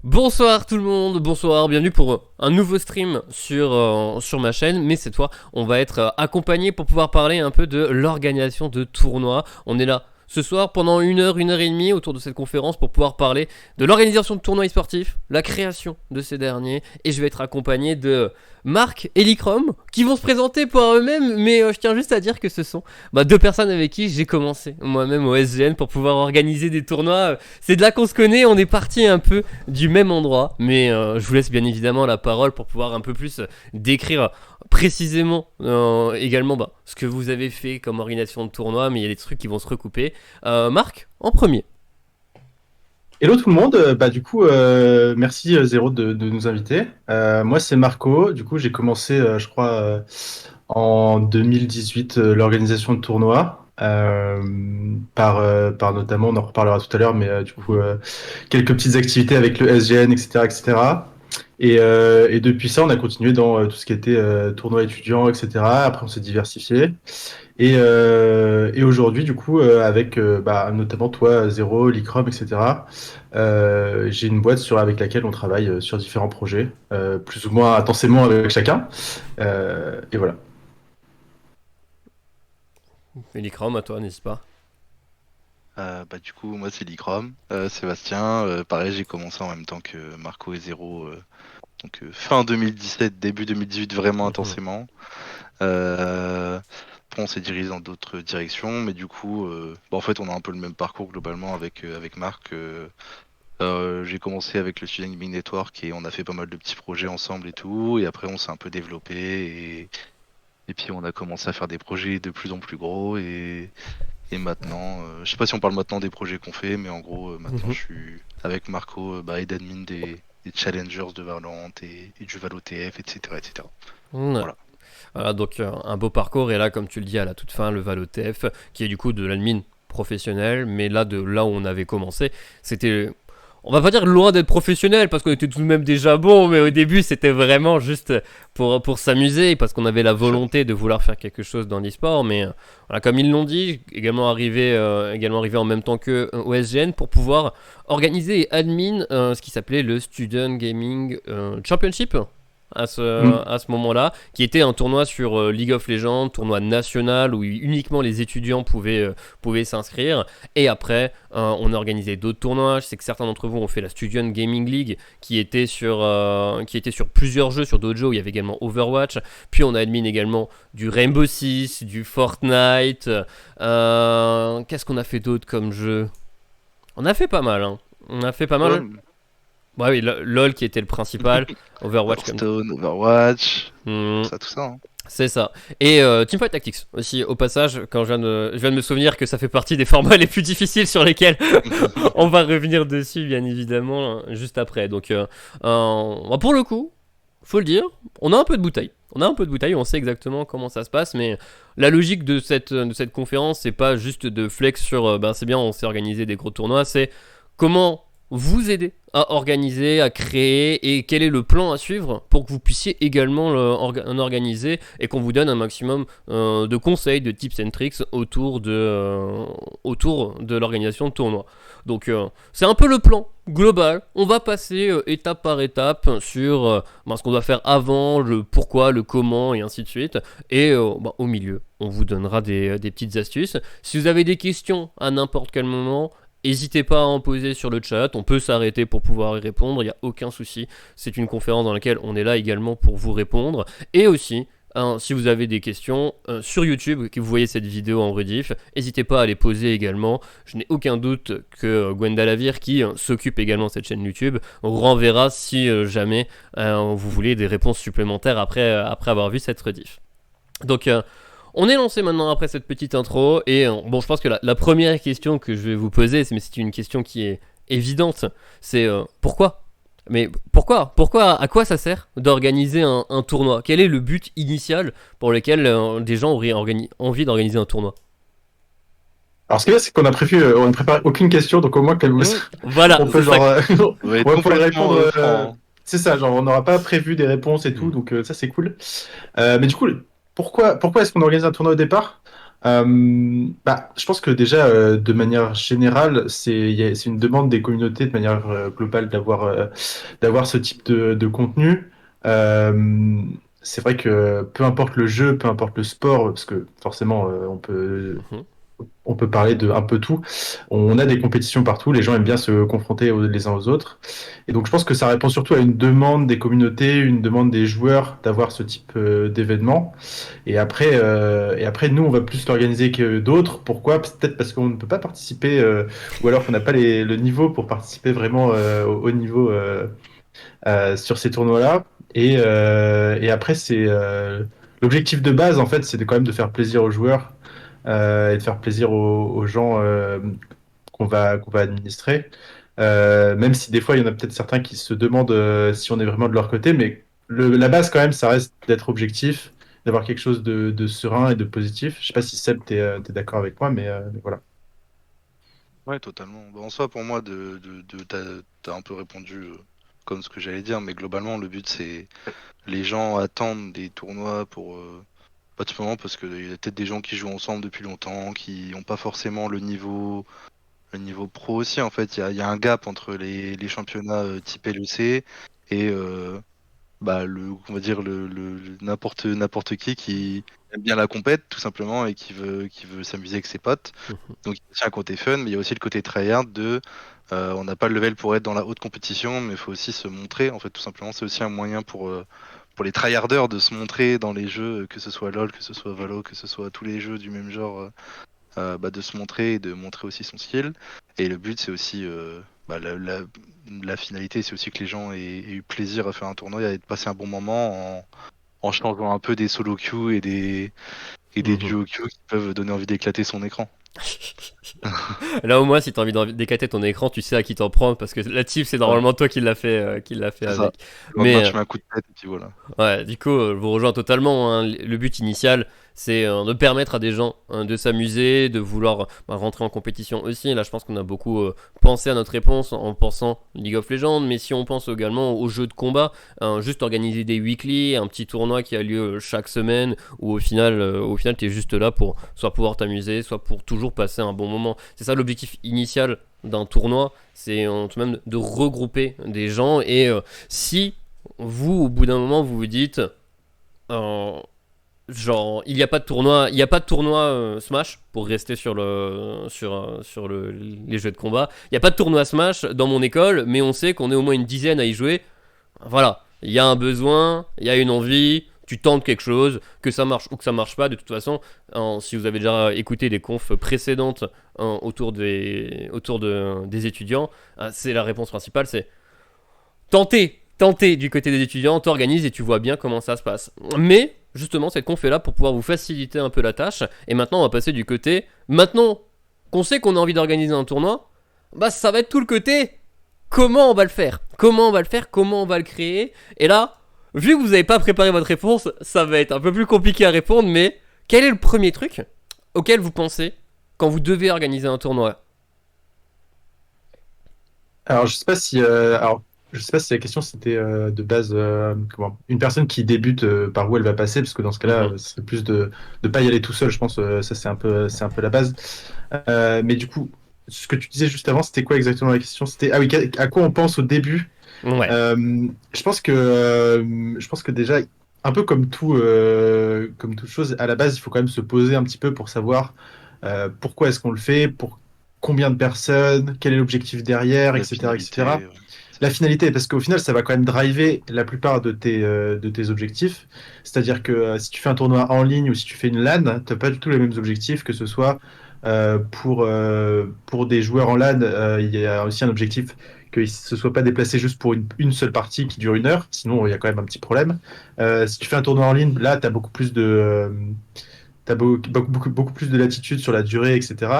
Bonsoir tout le monde, bonsoir, bienvenue pour un nouveau stream sur ma chaîne, mais cette fois on va être accompagné pour pouvoir parler un peu de l'organisation de tournois. On est là ce soir pendant une heure et demie autour de cette conférence pour pouvoir parler de l'organisation de tournois e-sportifs, la création de ces derniers, et je vais être accompagné de Marc et Licrom qui vont se présenter pour eux-mêmes, mais je tiens juste à dire que ce sont deux personnes avec qui j'ai commencé moi-même au SGN pour pouvoir organiser des tournois. C'est de là qu'on se connaît, on est parti un peu du même endroit, mais je vous laisse bien évidemment la parole pour pouvoir un peu plus décrire précisément également ce que vous avez fait comme organisation de tournoi, mais il y a des trucs qui vont se recouper. Marc, en premier. Hello tout le monde, merci Zéro de nous inviter. Moi c'est Marco, du coup j'ai commencé je crois en 2018 l'organisation de tournois par notamment, on en reparlera tout à l'heure, mais quelques petites activités avec le SGN, etc. etc. Et depuis ça on a continué dans tout ce qui était tournoi étudiant, etc. Après on s'est diversifié. Et aujourd'hui, avec notamment toi, Zéro, Licrom, etc., j'ai une boîte avec laquelle on travaille sur différents projets, plus ou moins intensément avec chacun. Et voilà. Elicrom, à toi, n'hésite pas. Moi c'est Licrom, Sébastien, pareil j'ai commencé en même temps que Marco et Zéro, fin 2017, début 2018 vraiment intensément. Après on s'est dirigé dans d'autres directions, mais en fait on a un peu le même parcours globalement avec Marc. J'ai commencé avec le Student Gaming Network et on a fait pas mal de petits projets ensemble et tout, et après on s'est un peu développé et puis on a commencé à faire des projets de plus en plus gros et maintenant, je sais pas si on parle maintenant des projets qu'on fait, mais en gros, maintenant je suis avec Marco, aide admin des challengers de Valorant et du Valo TF, etc. etc. Ouais. Voilà. Voilà, donc un beau parcours, et là, comme tu le dis à la toute fin, le Valo TF, qui est du coup de l'admin professionnel, mais là, de là où on avait commencé, c'était. On va pas dire loin d'être professionnel parce qu'on était tout de même déjà bon, mais au début c'était vraiment juste pour s'amuser parce qu'on avait la volonté de vouloir faire quelque chose dans l'e-sport. Mais voilà, comme ils l'ont dit, également arrivé en même temps que au SGN pour pouvoir organiser et admin ce qui s'appelait le Student Gaming Championship Mm. à ce moment-là, qui était un tournoi sur League of Legends, tournoi national où uniquement les étudiants pouvaient s'inscrire. Et après, on a organisé d'autres tournois. Je sais que certains d'entre vous ont fait la Student Gaming League qui était sur plusieurs jeux, sur d'autres jeux où il y avait également Overwatch. Puis on a admin également du Rainbow Six, du Fortnite. Qu'est-ce qu'on a fait d'autre comme jeu? On a fait pas mal, hein. On a fait pas mal. LOL, Ouais, oui, LOL qui était le principal. Overwatch comme. Hearthstone, Overwatch, Hmm, tout ça, hein. c'est ça. Et Teamfight Tactics aussi, au passage, quand je viens de me souvenir que ça fait partie des formats les plus difficiles sur lesquels on va revenir dessus, bien évidemment, juste après. Donc, pour le coup, faut le dire, on a un peu de bouteille. On a un peu de bouteille, on sait exactement comment ça se passe, mais la logique de cette conférence, c'est pas juste de flex sur c'est bien, on s'est organisé des gros tournois, c'est comment vous aider à organiser, à créer et quel est le plan à suivre pour que vous puissiez également en organiser et qu'on vous donne un maximum de conseils, de tips and tricks autour de l'organisation de tournois. Donc c'est un peu le plan global. On va passer étape par étape sur ce qu'on doit faire avant, le pourquoi, le comment et ainsi de suite. Et au milieu, on vous donnera des petites astuces. Si vous avez des questions à n'importe quel moment, n'hésitez pas à en poser sur le chat, on peut s'arrêter pour pouvoir y répondre, il n'y a aucun souci. C'est une conférence dans laquelle on est là également pour vous répondre. Et aussi, si vous avez des questions sur YouTube, que vous voyez cette vidéo en rediff, n'hésitez pas à les poser également. Je n'ai aucun doute que Gwenda Lavire, qui s'occupe également de cette chaîne YouTube, renverra si jamais vous voulez des réponses supplémentaires après avoir vu cette rediff. Donc, on est lancé maintenant après cette petite intro et je pense que la première question que je vais vous poser, mais c'est une question qui est évidente, c'est pourquoi? Mais pourquoi à quoi ça sert d'organiser un tournoi? Quel est le but initial pour lequel des gens auraient envie d'organiser un tournoi? Alors, ce qui est bien, c'est on n'a préparé aucune question, donc au moins, Voilà, on peut c'est ça. On va être on peut les complètement répondre. franc, hein. C'est ça, genre, on n'aura pas prévu des réponses et tout, Hmm. donc ça, c'est cool. Mais du coup, pourquoi est-ce qu'on organise un tournoi au départ? Je pense que déjà, de manière générale, c'est une demande des communautés de manière globale d'avoir ce type de contenu. Euh, c'est vrai que peu importe le jeu, peu importe le sport, parce que forcément, Mhm. on peut parler de un peu tout. On a des compétitions partout, les gens aiment bien se confronter les uns aux autres. Et donc je pense que ça répond surtout à une demande des communautés, une demande des joueurs d'avoir ce type d'événement. Et après, nous, on va plus l'organiser que d'autres. Pourquoi? Peut-être parce qu'on ne peut pas participer, ou alors qu'on n'a pas le niveau pour participer vraiment au haut niveau sur ces tournois-là. Et après, l'objectif de base, en fait, c'est quand même de faire plaisir aux joueurs et de faire plaisir aux gens qu'on va administrer. Même si des fois, il y en a peut-être certains qui se demandent si on est vraiment de leur côté, mais la base, quand même, ça reste d'être objectif, d'avoir quelque chose de serein et de positif. Je sais pas si Seb, t'es d'accord avec moi, mais voilà. Ouais, totalement. Bah, en soi, pour moi, t'as un peu répondu comme ce que j'allais dire, mais globalement, le but, c'est les gens attendent des tournois pour pas tout simplement parce qu'il y a peut-être des gens qui jouent ensemble depuis longtemps, qui n'ont pas forcément le niveau pro aussi. En fait, il y a un gap entre les championnats type LEC et on va dire n'importe qui aime bien la compète tout simplement et qui veut s'amuser avec ses potes. Mhm. Donc il y a aussi un côté fun, mais il y a aussi le côté tryhard de on n'a pas le level pour être dans la haute compétition, mais il faut aussi se montrer. En fait, tout simplement, c'est aussi un moyen pour les tryharders de se montrer dans les jeux, que ce soit LoL, que ce soit Valo, que ce soit tous les jeux du même genre, de se montrer et de montrer aussi son skill. Et le but, c'est aussi la finalité, c'est aussi que les gens aient eu plaisir à faire un tournoi et de passer un bon moment en changeant un peu des solo queues et des Mhm. duo queues qui peuvent donner envie d'éclater son écran. Là au moins si t'as envie d'éclater ton écran tu sais à qui t'en prendre parce que la team c'est Ouais, normalement toi qui l'a fait c'est ça. avec. Le lendemain, Mais tu mets un coup de tête et puis voilà. ouais, du coup, je vous rejoins totalement, hein. Le but initial, c'est de permettre à des gens de s'amuser, de vouloir rentrer en compétition aussi. Là, je pense qu'on a beaucoup pensé à notre réponse en pensant League of Legends, mais si on pense également aux jeux de combat, juste organiser des weekly, un petit tournoi qui a lieu chaque semaine, où au final, t'es juste là pour soit pouvoir t'amuser, soit pour toujours passer un bon moment. C'est ça l'objectif initial d'un tournoi, c'est tout de même de regrouper des gens et si vous, au bout d'un moment, vous vous dites, euh, genre, il n'y a pas de tournoi, il y a pas de tournoi Smash pour rester sur les jeux de combat. Il n'y a pas de tournoi Smash dans mon école, mais on sait qu'on est au moins une dizaine à y jouer. Voilà, il y a un besoin, il y a une envie. Tu tentes quelque chose, que ça marche ou que ça marche pas, de toute façon, si vous avez déjà écouté des confs précédentes des étudiants, c'est la réponse principale, c'est tenter du côté des étudiants, t'organises et tu vois bien comment ça se passe. Mais justement, cette conf est là pour pouvoir vous faciliter un peu la tâche. Et maintenant, on va passer du côté. Maintenant qu'on sait qu'on a envie d'organiser un tournoi, bah ça va être tout le côté. Comment on va le faire? Comment on va le faire? Comment on va le créer? Et là, vu que vous n'avez pas préparé votre réponse, ça va être un peu plus compliqué à répondre. Mais quel est le premier truc auquel vous pensez quand vous devez organiser un tournoi? Alors, je sais pas si la question c'était de base une personne qui débute par où elle va passer, parce que dans ce cas-là, Mhm. ce serait plus de ne pas y aller tout seul. Je pense ça c'est un peu la base. Mais du coup, ce que tu disais juste avant, c'était quoi exactement la question? C'était ah oui, à quoi on pense au début? Ouais. Je pense que déjà, un peu comme toute chose, à la base, il faut quand même se poser un petit peu pour savoir pourquoi est-ce qu'on le fait, pour combien de personnes, quel est l'objectif derrière, La etc., finalité, etc. c'est La ça. finalité, parce qu'au final, ça va quand même driver la plupart de tes objectifs. C'est-à-dire que si tu fais un tournoi en ligne ou si tu fais une LAN, tu n'as pas du tout les mêmes objectifs, que ce soit pour des joueurs en LAN, il y a aussi un objectif que ce soit pas déplacé juste pour une seule partie qui dure 1 heure, sinon il y a quand même un petit problème. Si tu fais un tournoi en ligne, là, tu as beaucoup plus de latitude sur la durée, etc.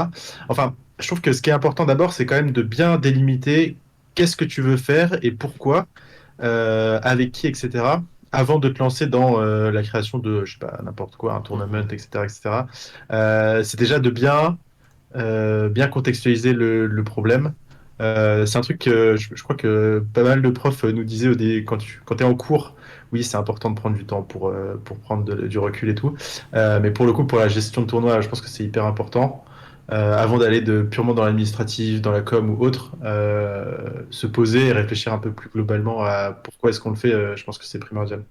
Enfin, je trouve que ce qui est important d'abord, c'est quand même de bien délimiter qu'est-ce que tu veux faire et pourquoi, avec qui, etc. Avant de te lancer dans la création de, je sais pas, n'importe quoi, un tournament, Mhm. etc., etc. C'est déjà de bien contextualiser le problème. C'est un truc que je crois que pas mal de profs nous disaient quand tu es en cours, oui, c'est important de prendre du temps pour prendre du recul et tout. Mais pour le coup, pour la gestion de tournoi, je pense que c'est hyper important. Avant d'aller purement dans l'administratif, dans la com ou autre, se poser et réfléchir un peu plus globalement à pourquoi est-ce qu'on le fait, je pense que c'est primordial.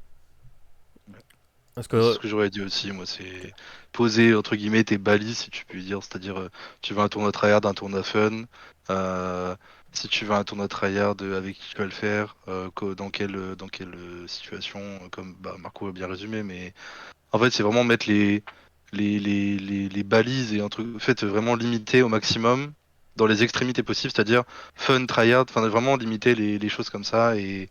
Parce C'est que ce que j'aurais dit aussi, moi, c'est poser entre guillemets tes balises, si tu peux dire, c'est-à-dire tu veux un tournoi tryhard, un tournoi fun, euh, si tu veux un tournoi tryhard avec qui tu vas le faire, dans quelle situation, comme bah, Marco a bien résumé, mais en fait c'est vraiment mettre les balises et un truc, en fait vraiment limiter au maximum dans les extrémités possibles, c'est-à-dire fun, tryhard, enfin vraiment limiter les choses comme ça et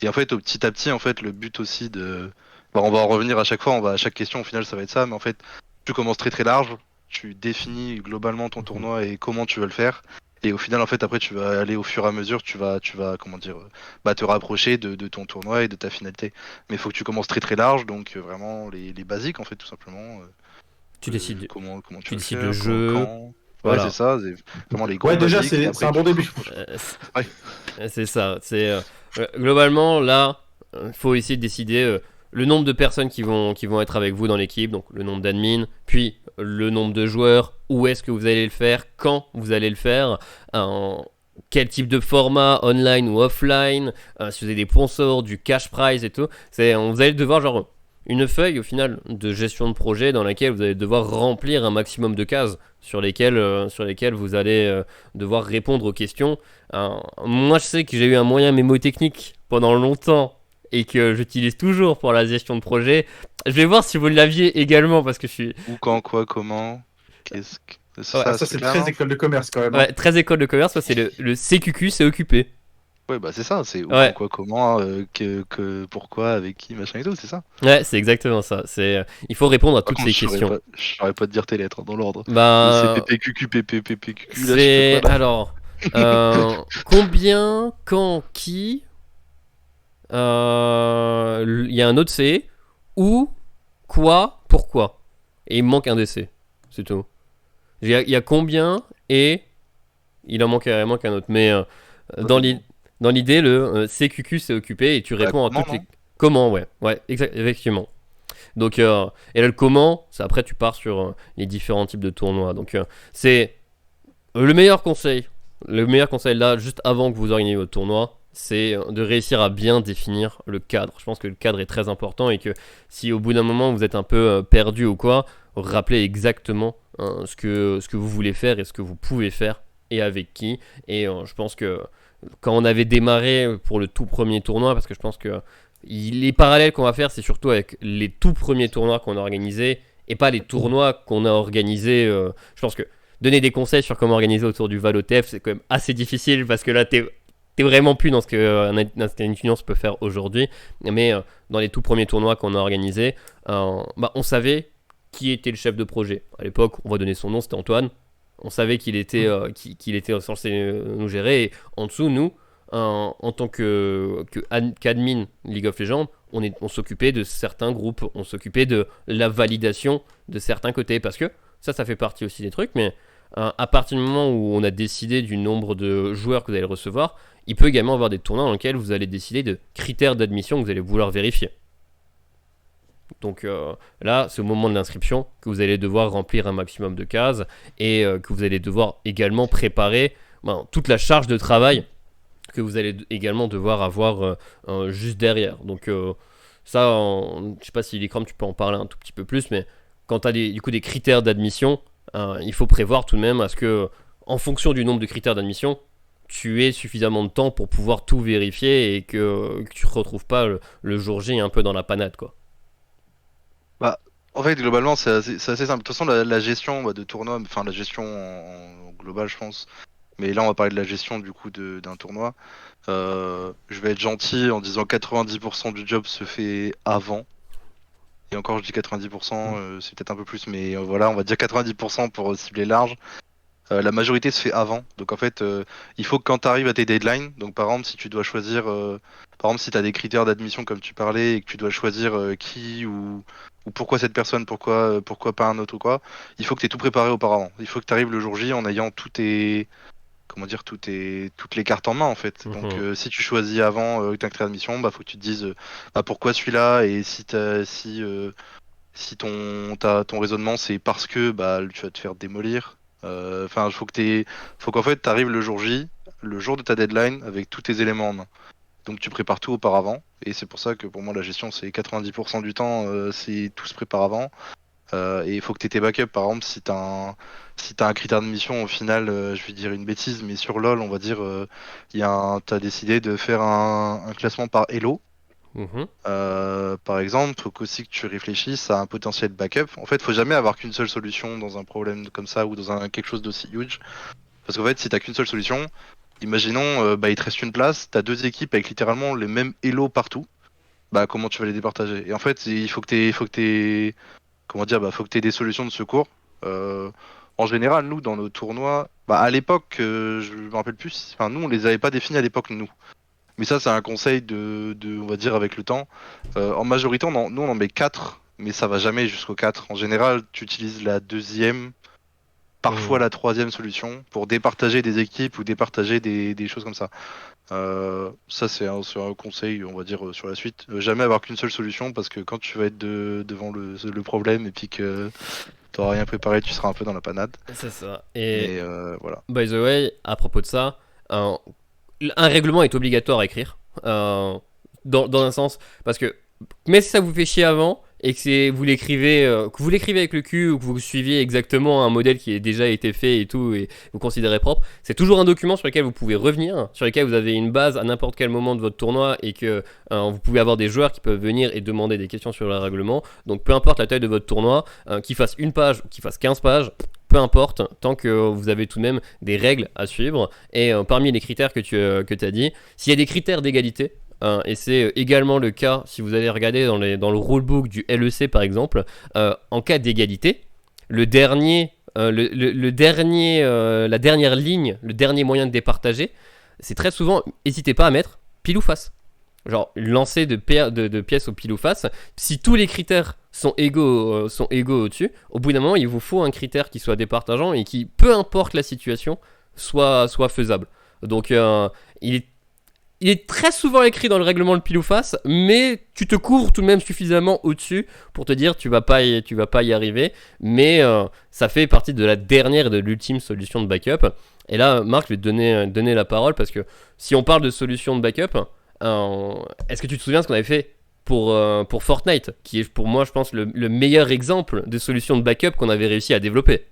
en fait, au petit à petit, en fait, le but aussi de. Bah, on va en revenir à chaque fois, à chaque question, au final, ça va être ça, mais en fait, tu commences très très large, tu définis globalement ton tournoi et comment tu veux le faire. Et au final, en fait, après, tu vas aller au fur et à mesure, tu vas, comment dire, bah, te rapprocher de ton tournoi et de ta finalité. Mais il faut que tu commences très très large, donc vraiment les basiques, en fait, tout simplement. tu décides, Comment tu tu vas le décides le faire, jeu, quand. Ouais, c'est voilà. ça, c'est vraiment les grands Ouais, déjà, basiques, et c'est après, un bon début. Ouais. C'est ça. Globalement là, il faut essayer de décider le nombre de personnes qui vont être avec vous dans l'équipe, donc le nombre d'admins, puis le nombre de joueurs, où est-ce que vous allez le faire, quand vous allez le faire, en quel type de format, online ou offline, si vous avez des sponsors, du cash prize et tout. Vous allez devoir genre une feuille au final de gestion de projet dans laquelle vous allez devoir remplir un maximum de cases sur lesquelles vous allez devoir répondre aux questions. Moi, je sais que j'ai eu un moyen mémotechnique pendant longtemps et que j'utilise toujours pour la gestion de projet. Je vais voir si vous l'aviez également parce que je suis Où, quand, quoi, comment. Qu'est-ce que. C'est ouais, Ah, ça, ça, ce c'est truc-là, très non? école de commerce quand même, hein. ouais, très école de commerce. Moi, c'est le CQQ, c'est occupé. Ouais, bah c'est ça, c'est où, quand, Ouais, quoi, comment, pourquoi, avec qui, machin et tout, c'est ça. ouais, c'est exactement ça. Il faut répondre à Par toutes contre, ces questions. je saurais pas te dire tes lettres hein, dans l'ordre. Le Ben, CPPQQ, PPPQQ, là, je sais pas quoi, c'est là. alors combien, quand, qui. Il y a un autre C. Où, quoi, pourquoi. Et il me manque un DC. C'est tout. Il y a combien et il en manque un autre. Mais Ouais, dans mais bon. l'idée, le CQQ c'est occupé et tu Bah, réponds à comment, toutes les. non? Comment, ouais. Ouais, effectivement. Donc, et là, le comment, c'est après tu pars sur les différents types de tournois. Donc, c'est le meilleur conseil. Le meilleur conseil là, juste avant que vous organisiez votre tournoi, c'est de réussir à bien définir le cadre. Je pense que le cadre est très important et que si au bout d'un moment vous êtes un peu perdu ou quoi, rappelez exactement ce que vous voulez faire et ce que vous pouvez faire et avec qui. Et je pense que quand on avait démarré pour le tout premier tournoi, parce que je pense que les parallèles qu'on va faire, c'est surtout avec les tout premiers tournois qu'on a organisés et pas les tournois qu'on a organisés. Je pense que donner des conseils sur comment organiser autour du Valotef, c'est quand même assez difficile parce que là, t'es vraiment plus dans ce qu'un étudiant peut faire aujourd'hui. Mais dans les tout premiers tournois qu'on a organisés, on savait qui était le chef de projet. À l'époque, on va donner son nom, c'était Antoine. On savait qu'il était censé nous gérer. Et en dessous, nous, en tant qu'admin League of Legends, on s'occupait de certains groupes, on s'occupait de la validation de certains côtés. Parce que ça fait partie aussi des trucs, mais à partir du moment où on a décidé du nombre de joueurs que vous allez recevoir, il peut également avoir des tournois dans lesquels vous allez décider de critères d'admission que vous allez vouloir vérifier. Donc là, c'est au moment de l'inscription que vous allez devoir remplir un maximum de cases et que vous allez devoir également préparer toute la charge de travail que vous allez également devoir avoir juste derrière. Donc ça, je sais pas si l'écran tu peux en parler un tout petit peu plus, mais quand tu as du coup des critères d'admission, il faut prévoir tout de même à ce que, en fonction du nombre de critères d'admission, tu aies suffisamment de temps pour pouvoir tout vérifier et que tu ne te retrouves pas le jour J un peu dans la panade, quoi. Bah, en fait, globalement, c'est assez simple. De toute façon, la gestion bah, de tournoi, enfin, la gestion en global, je pense. Mais là, on va parler de la gestion du coup d'un tournoi. Je vais être gentil en disant 90% du job se fait avant. Et encore, je dis 90%, c'est peut-être un peu plus, mais voilà, on va dire 90% pour cibler large. La majorité se fait avant. Donc en fait, il faut que quand tu arrives à tes deadlines, donc par exemple, si tu dois choisir, par exemple, si tu as des critères d'admission comme tu parlais et que tu dois choisir qui ou pourquoi cette personne, pourquoi pas un autre ou quoi, il faut que tu aies tout préparé auparavant. Il faut que tu arrives le jour J en ayant comment dire, toutes les cartes en main en fait. Donc si tu choisis avant que tu crées admission, bah faut que tu te dises bah, pourquoi celui-là et si ton raisonnement c'est parce que bah tu vas te faire démolir. Enfin, faut qu'en fait tu arrives le jour J, le jour de ta deadline avec tous tes éléments en main. Donc tu prépares tout auparavant et c'est pour ça que pour moi la gestion c'est 90% du temps c'est tout se prépare avant. Et il faut que tu aies tes backups. Par exemple, si t'as un critère de mission, au final, je vais dire une bêtise, mais sur LoL, on va dire, t'as décidé de faire un classement par Elo. Mhm. Par exemple, il faut aussi que tu réfléchisses à un potentiel backup. En fait, faut jamais avoir qu'une seule solution dans un problème comme ça ou dans quelque chose d'aussi huge. Parce qu'en fait, si t'as qu'une seule solution, imaginons, bah, il te reste une place, t'as deux équipes avec littéralement les mêmes Elo partout. Bah, comment tu vas les départager? Et en fait, il faut que t'aies comment dire, bah, faut que tu aies des solutions de secours. Euh, En général, nous, dans nos tournois, bah, à l'époque, je me rappelle plus, enfin, nous, on les avait pas définis à l'époque, nous. Mais ça, c'est un conseil on va dire, avec le temps. En majorité, nous, on en met 4, mais ça va jamais jusqu'au 4. En général, tu utilises la deuxième, parfois Mhm. la troisième solution pour départager des équipes ou départager des choses comme ça. Ça, c'est un conseil, on va dire, sur la suite. Jamais avoir qu'une seule solution parce que quand tu vas être devant le problème et puis que t'auras rien préparé, tu seras un peu dans la panade. C'est ça. Et Mais voilà. by the way, à propos de ça, un, un règlement est obligatoire à écrire. Dans un sens, parce que mais si ça vous fait chier avant et que vous l'écrivez avec le cul ou que vous suiviez exactement un modèle qui a déjà été fait et tout et vous considérez propre, c'est toujours un document sur lequel vous pouvez revenir, sur lequel vous avez une base à n'importe quel moment de votre tournoi et que vous pouvez avoir des joueurs qui peuvent venir et demander des questions sur le règlement. Donc peu importe la taille de votre tournoi, qu'il fasse une page ou qu'il fasse 15 pages, peu importe, tant que vous avez tout de même des règles à suivre. Et parmi les critères que tu as dit, s'il y a des critères d'égalité, et c'est également le cas si vous allez regarder dans le rulebook du LEC par exemple, en cas d'égalité, le dernier, la dernière ligne, le dernier moyen de départager, c'est très souvent, n'hésitez pas à mettre pile ou face. Genre, lancer de pièces au pile ou face. Si tous les critères sont égaux au-dessus, au bout d'un moment, il vous faut un critère qui soit départageant et qui, peu importe la situation, soit faisable. Donc, il est il est très souvent écrit dans le règlement de pile ou face, mais tu te couvres tout de même suffisamment au-dessus pour te dire tu vas pas y arriver. Mais ça fait partie de la dernière et de l'ultime solution de backup. Et là, Marc, je vais te donner la parole parce que si on parle de solution de backup, est-ce que tu te souviens de ce qu'on avait fait pour Fortnite, qui est pour moi, je pense, le meilleur exemple de solution de backup qu'on avait réussi à développer.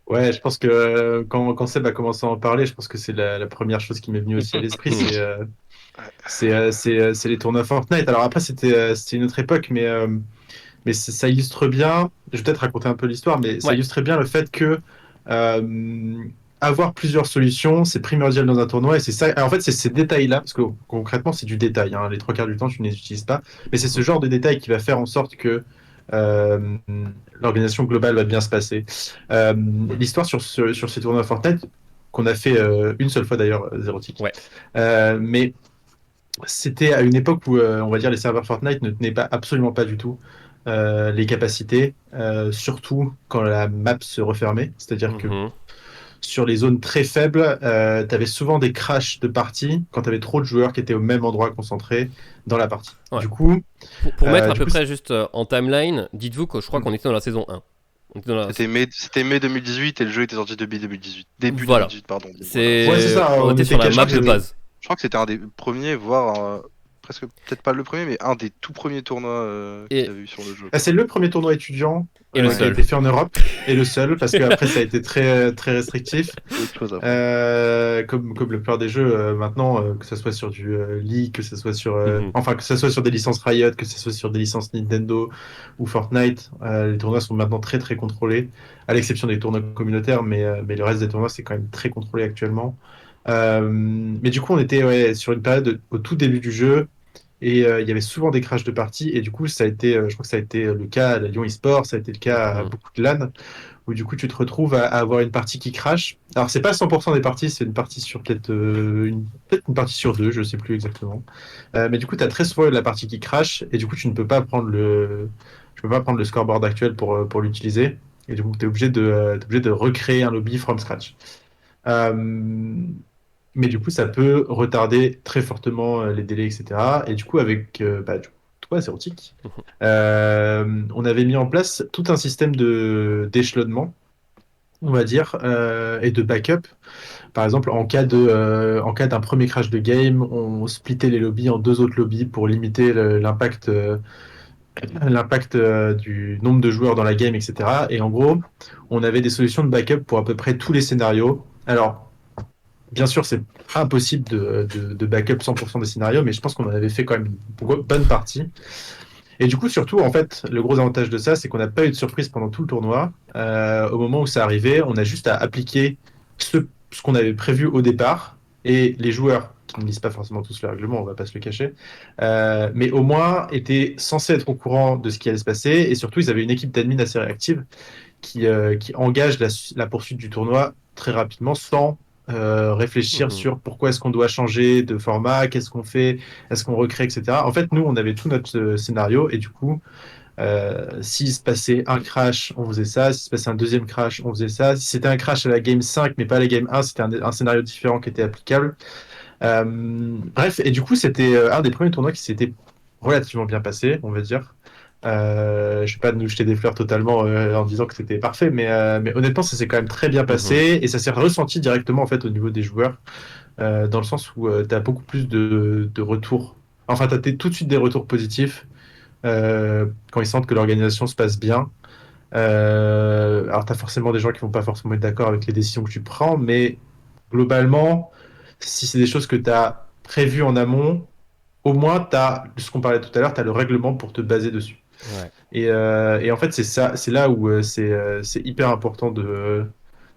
Ouais, je pense que quand Seb a commencé à en parler, je pense que c'est la première chose qui m'est venue aussi à l'esprit, c'est les tournois Fortnite. Alors après, c'était une autre époque, mais ça illustre bien, je vais peut-être raconter un peu l'histoire, mais ça Ouais. illustre bien le fait que avoir plusieurs solutions, c'est primordial dans un tournoi, et c'est ça. En fait, c'est ces détails-là, parce que concrètement, c'est du détail, hein, les trois quarts du temps, tu ne les utilises pas, mais c'est ce genre de détails qui va faire en sorte que euh, l'organisation globale va bien se passer. Euh, L'histoire sur ces tournois Fortnite, qu'on a fait une seule fois d'ailleurs, zéro tic. Ouais. Mais c'était à une époque où, on va dire, les serveurs Fortnite ne tenaient pas, absolument pas du tout les capacités, surtout quand la map se refermait. C'est-à-dire que Mhm. sur les zones très faibles, tu avais souvent des crashs de parties quand tu avais trop de joueurs qui étaient au même endroit concentrés dans la partie. Ouais. Du coup, Pour mettre à du peu coup, près juste en timeline, dites-vous que je crois qu'on était dans la saison 1. On était dans la... C'était mai 2018 et le jeu était sorti début 2018. Début Voilà. 2018, pardon. Voilà. ouais, c'est ça. On On était était sur la map caché. de base. Je crois que c'était un des premiers, voire presque peut-être pas le premier, mais un des tout premiers tournois qu'il y Et, avait eu sur le jeu. Ah, c'est le premier tournoi étudiant et le qui a seul. été fait en Europe et le seul parce qu'après ça a été très très restrictif. C'est autre chose après. Comme la plupart des jeux maintenant, que ce soit sur du League, que ce soit sur, Mhm. enfin que ce soit sur des licences Riot, que ce soit sur des licences Nintendo ou Fortnite, les tournois sont maintenant très très contrôlés, à l'exception des tournois communautaires, mais le reste des tournois c'est quand même très contrôlé actuellement. Mais du coup, on était sur une période au tout début du jeu. Et il y avait souvent des crashs de parties. Et du coup, ça a été, je crois que ça a été le cas à la Lyon eSport, ça a été le cas à Mhm. beaucoup de LAN, où du coup, tu te retrouves à avoir une partie qui crash. Alors, c'est pas 100% des parties, c'est une partie sur peut-être une partie sur deux, je sais plus exactement. Mais du coup, tu as très souvent la partie qui crash, et du coup, tu peux pas prendre le scoreboard actuel pour l'utiliser. Et du coup, tu es obligé de recréer un lobby from scratch. Euh, mais du coup, ça peut retarder très fortement les délais, etc. Et du coup, avec toi, c'est Autique, on avait mis en place tout un système d'échelonnement, on va dire, et de backup. Par exemple, en cas d'un premier crash de game, on splittait les lobbies en deux autres lobbies pour limiter l'impact du nombre de joueurs dans la game, etc. Et en gros, on avait des solutions de backup pour à peu près tous les scénarios. Alors, bien sûr, c'est impossible de backup 100% des scénarios, mais je pense qu'on en avait fait quand même une bonne partie. Et du coup, surtout, en fait, le gros avantage de ça, c'est qu'on n'a pas eu de surprise pendant tout le tournoi. Au moment où ça arrivait, on a juste à appliquer ce qu'on avait prévu au départ. Et les joueurs, qui ne lisent pas forcément tous le règlement, on va pas se le cacher, mais au moins étaient censés être au courant de ce qui allait se passer. Et surtout, ils avaient une équipe d'admin assez réactive qui engage la poursuite du tournoi très rapidement sans réfléchir Mhm. sur pourquoi est-ce qu'on doit changer de format, qu'est-ce qu'on fait, est-ce qu'on recrée, etc. En fait, nous, on avait tout notre scénario et du coup, s'il se passait un crash, on faisait ça. S'il se passait un deuxième crash, on faisait ça. Si c'était un crash à la game 5, mais pas à la game 1, c'était un scénario différent qui était applicable. Bref, et du coup, c'était un des premiers tournois qui s'était relativement bien passé, on va dire. Je vais pas nous jeter des fleurs totalement en disant que c'était parfait, mais honnêtement, ça s'est quand même très bien Mhm. passé et ça s'est ressenti directement en fait au niveau des joueurs, dans le sens où tu as beaucoup plus de retours. Enfin, tu as tout de suite des retours positifs quand ils sentent que l'organisation se passe bien. Alors, tu as forcément des gens qui vont pas forcément être d'accord avec les décisions que tu prends, mais globalement, si c'est des choses que tu as prévues en amont, au moins, tu as ce qu'on parlait tout à l'heure, tu as le règlement pour te baser dessus. Ouais. Et en fait, c'est ça, c'est là où c'est hyper important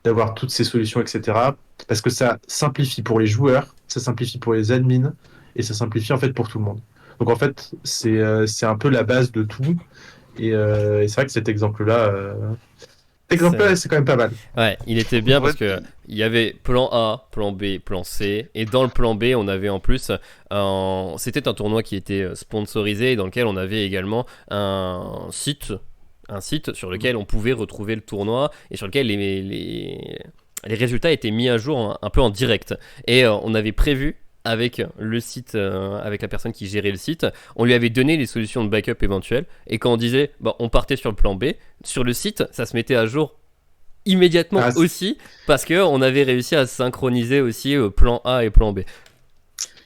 d'avoir toutes ces solutions, etc. Parce que ça simplifie pour les joueurs, ça simplifie pour les admins, et ça simplifie en fait pour tout le monde. Donc en fait, c'est un peu la base de tout. Et c'est vrai que cet exemple-là, C'est c'est quand même pas mal. Ouais, il était bien En parce fait, que il y avait plan A, plan B, plan C, et dans le plan B, on avait en plus, c'était un tournoi qui était sponsorisé et dans lequel on avait également un site sur lequel on pouvait retrouver le tournoi et sur lequel les résultats étaient mis à jour un peu en direct. Et on avait prévu avec le site, avec la personne qui gérait le site, on lui avait donné les solutions de backup éventuelles. Et quand on disait, bah, on partait sur le plan B, sur le site, ça se mettait à jour immédiatement Ah, aussi parce que on avait réussi à synchroniser aussi plan A et plan B.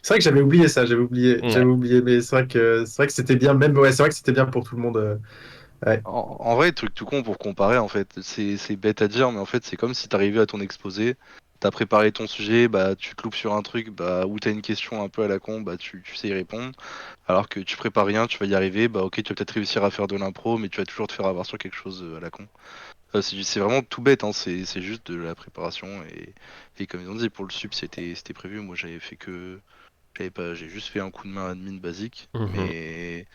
c'est vrai que j'avais oublié ça, j'avais Ouais. oublié, mais c'est vrai que c'était bien, même ouais, c'est vrai que c'était bien pour tout le monde. Ouais. en vrai, truc tout con pour comparer, en fait, c'est bête à dire, mais en fait, c'est comme si t'arrivais à ton exposé, t'as préparé ton sujet, bah tu te loupes sur un truc, bah ou t'as une question un peu à la con, bah tu sais y répondre. Alors que tu prépares rien, tu vas y arriver, bah ok, tu vas peut-être réussir à faire de l'impro, mais tu vas toujours te faire avoir sur quelque chose à la con. C'est vraiment tout bête, hein, c'est juste de la préparation et comme ils ont dit, pour le sup, c'était prévu. Moi, j'ai juste fait un coup de main admin basique, Mhm. mais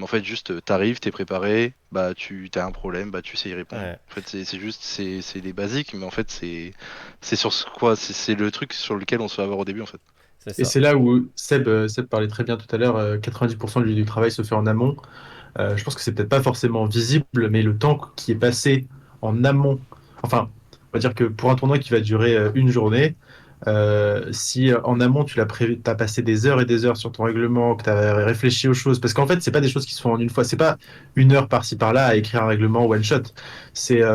en fait, juste t'arrives, t'es préparé, bah tu t'as un problème, bah tu sais y répondre. Ouais, En fait, c'est juste c'est les basiques, mais en fait c'est sur ce quoi, c'est le truc sur lequel on se fait avoir au début en fait. c'est Et ça. c'est là où Seb parlait très bien tout à l'heure, 90% du travail se fait en amont. Je pense que c'est peut-être pas forcément visible, mais le temps qui est passé en amont, enfin, on va dire que pour un tournoi qui va durer une journée, si en amont tu l'as prévu, t'as passé des heures et des heures sur ton règlement, que tu as réfléchi aux choses, parce qu'en fait, c'est pas des choses qui se font en une fois, c'est pas une heure par-ci par-là à écrire un règlement one shot.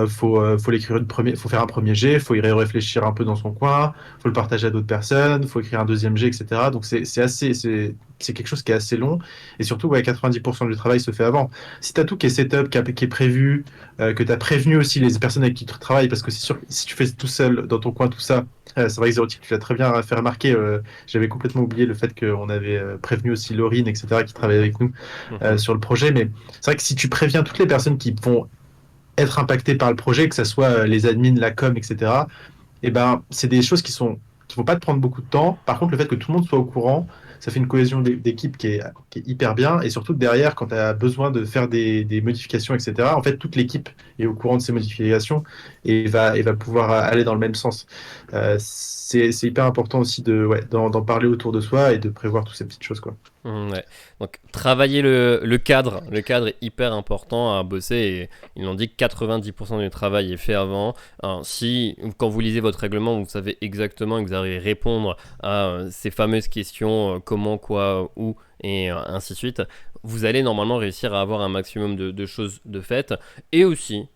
Faut l'écrire faut faire un premier jet, faut y réfléchir un peu dans son coin, faut le partager à d'autres personnes, faut écrire un deuxième jet, etc. Donc c'est quelque chose qui est assez long. Et surtout, ouais, 90% du travail se fait avant. Si tu as tout qui est setup, qui est prévu, que tu as prévenu aussi les personnes avec qui tu travailles, parce que c'est sûr que si tu fais tout seul dans ton coin tout ça, c'est vrai que Zérotique, tu l'as très bien fait remarquer. J'avais complètement oublié le fait qu'on avait prévenu aussi Laurine, etc., qui travaille avec nous Mhm. sur le projet. Mais c'est vrai que si tu préviens toutes les personnes qui vont être impactées par le projet, que ce soit les admins, la com, etc., et ben, c'est des choses qui vont pas te prendre beaucoup de temps. Par contre, le fait que tout le monde soit au courant, ça fait une cohésion d'équipe qui est hyper bien. Et surtout, derrière, quand tu as besoin de faire des modifications, etc., en fait, toute l'équipe est au courant de ces modifications et va pouvoir aller dans le même sens. C'est hyper important aussi ouais, d'en parler autour de soi et de prévoir toutes ces petites choses, quoi. Ouais. Donc travailler le cadre. Le cadre est hyper important à bosser et ils l'ont dit que 90% du travail est fait avant. Si quand vous lisez votre règlement, vous savez exactement que vous allez répondre à ces fameuses questions comment, quoi, où et ainsi de suite, vous allez normalement réussir à avoir un maximum de choses de faites. Et aussi,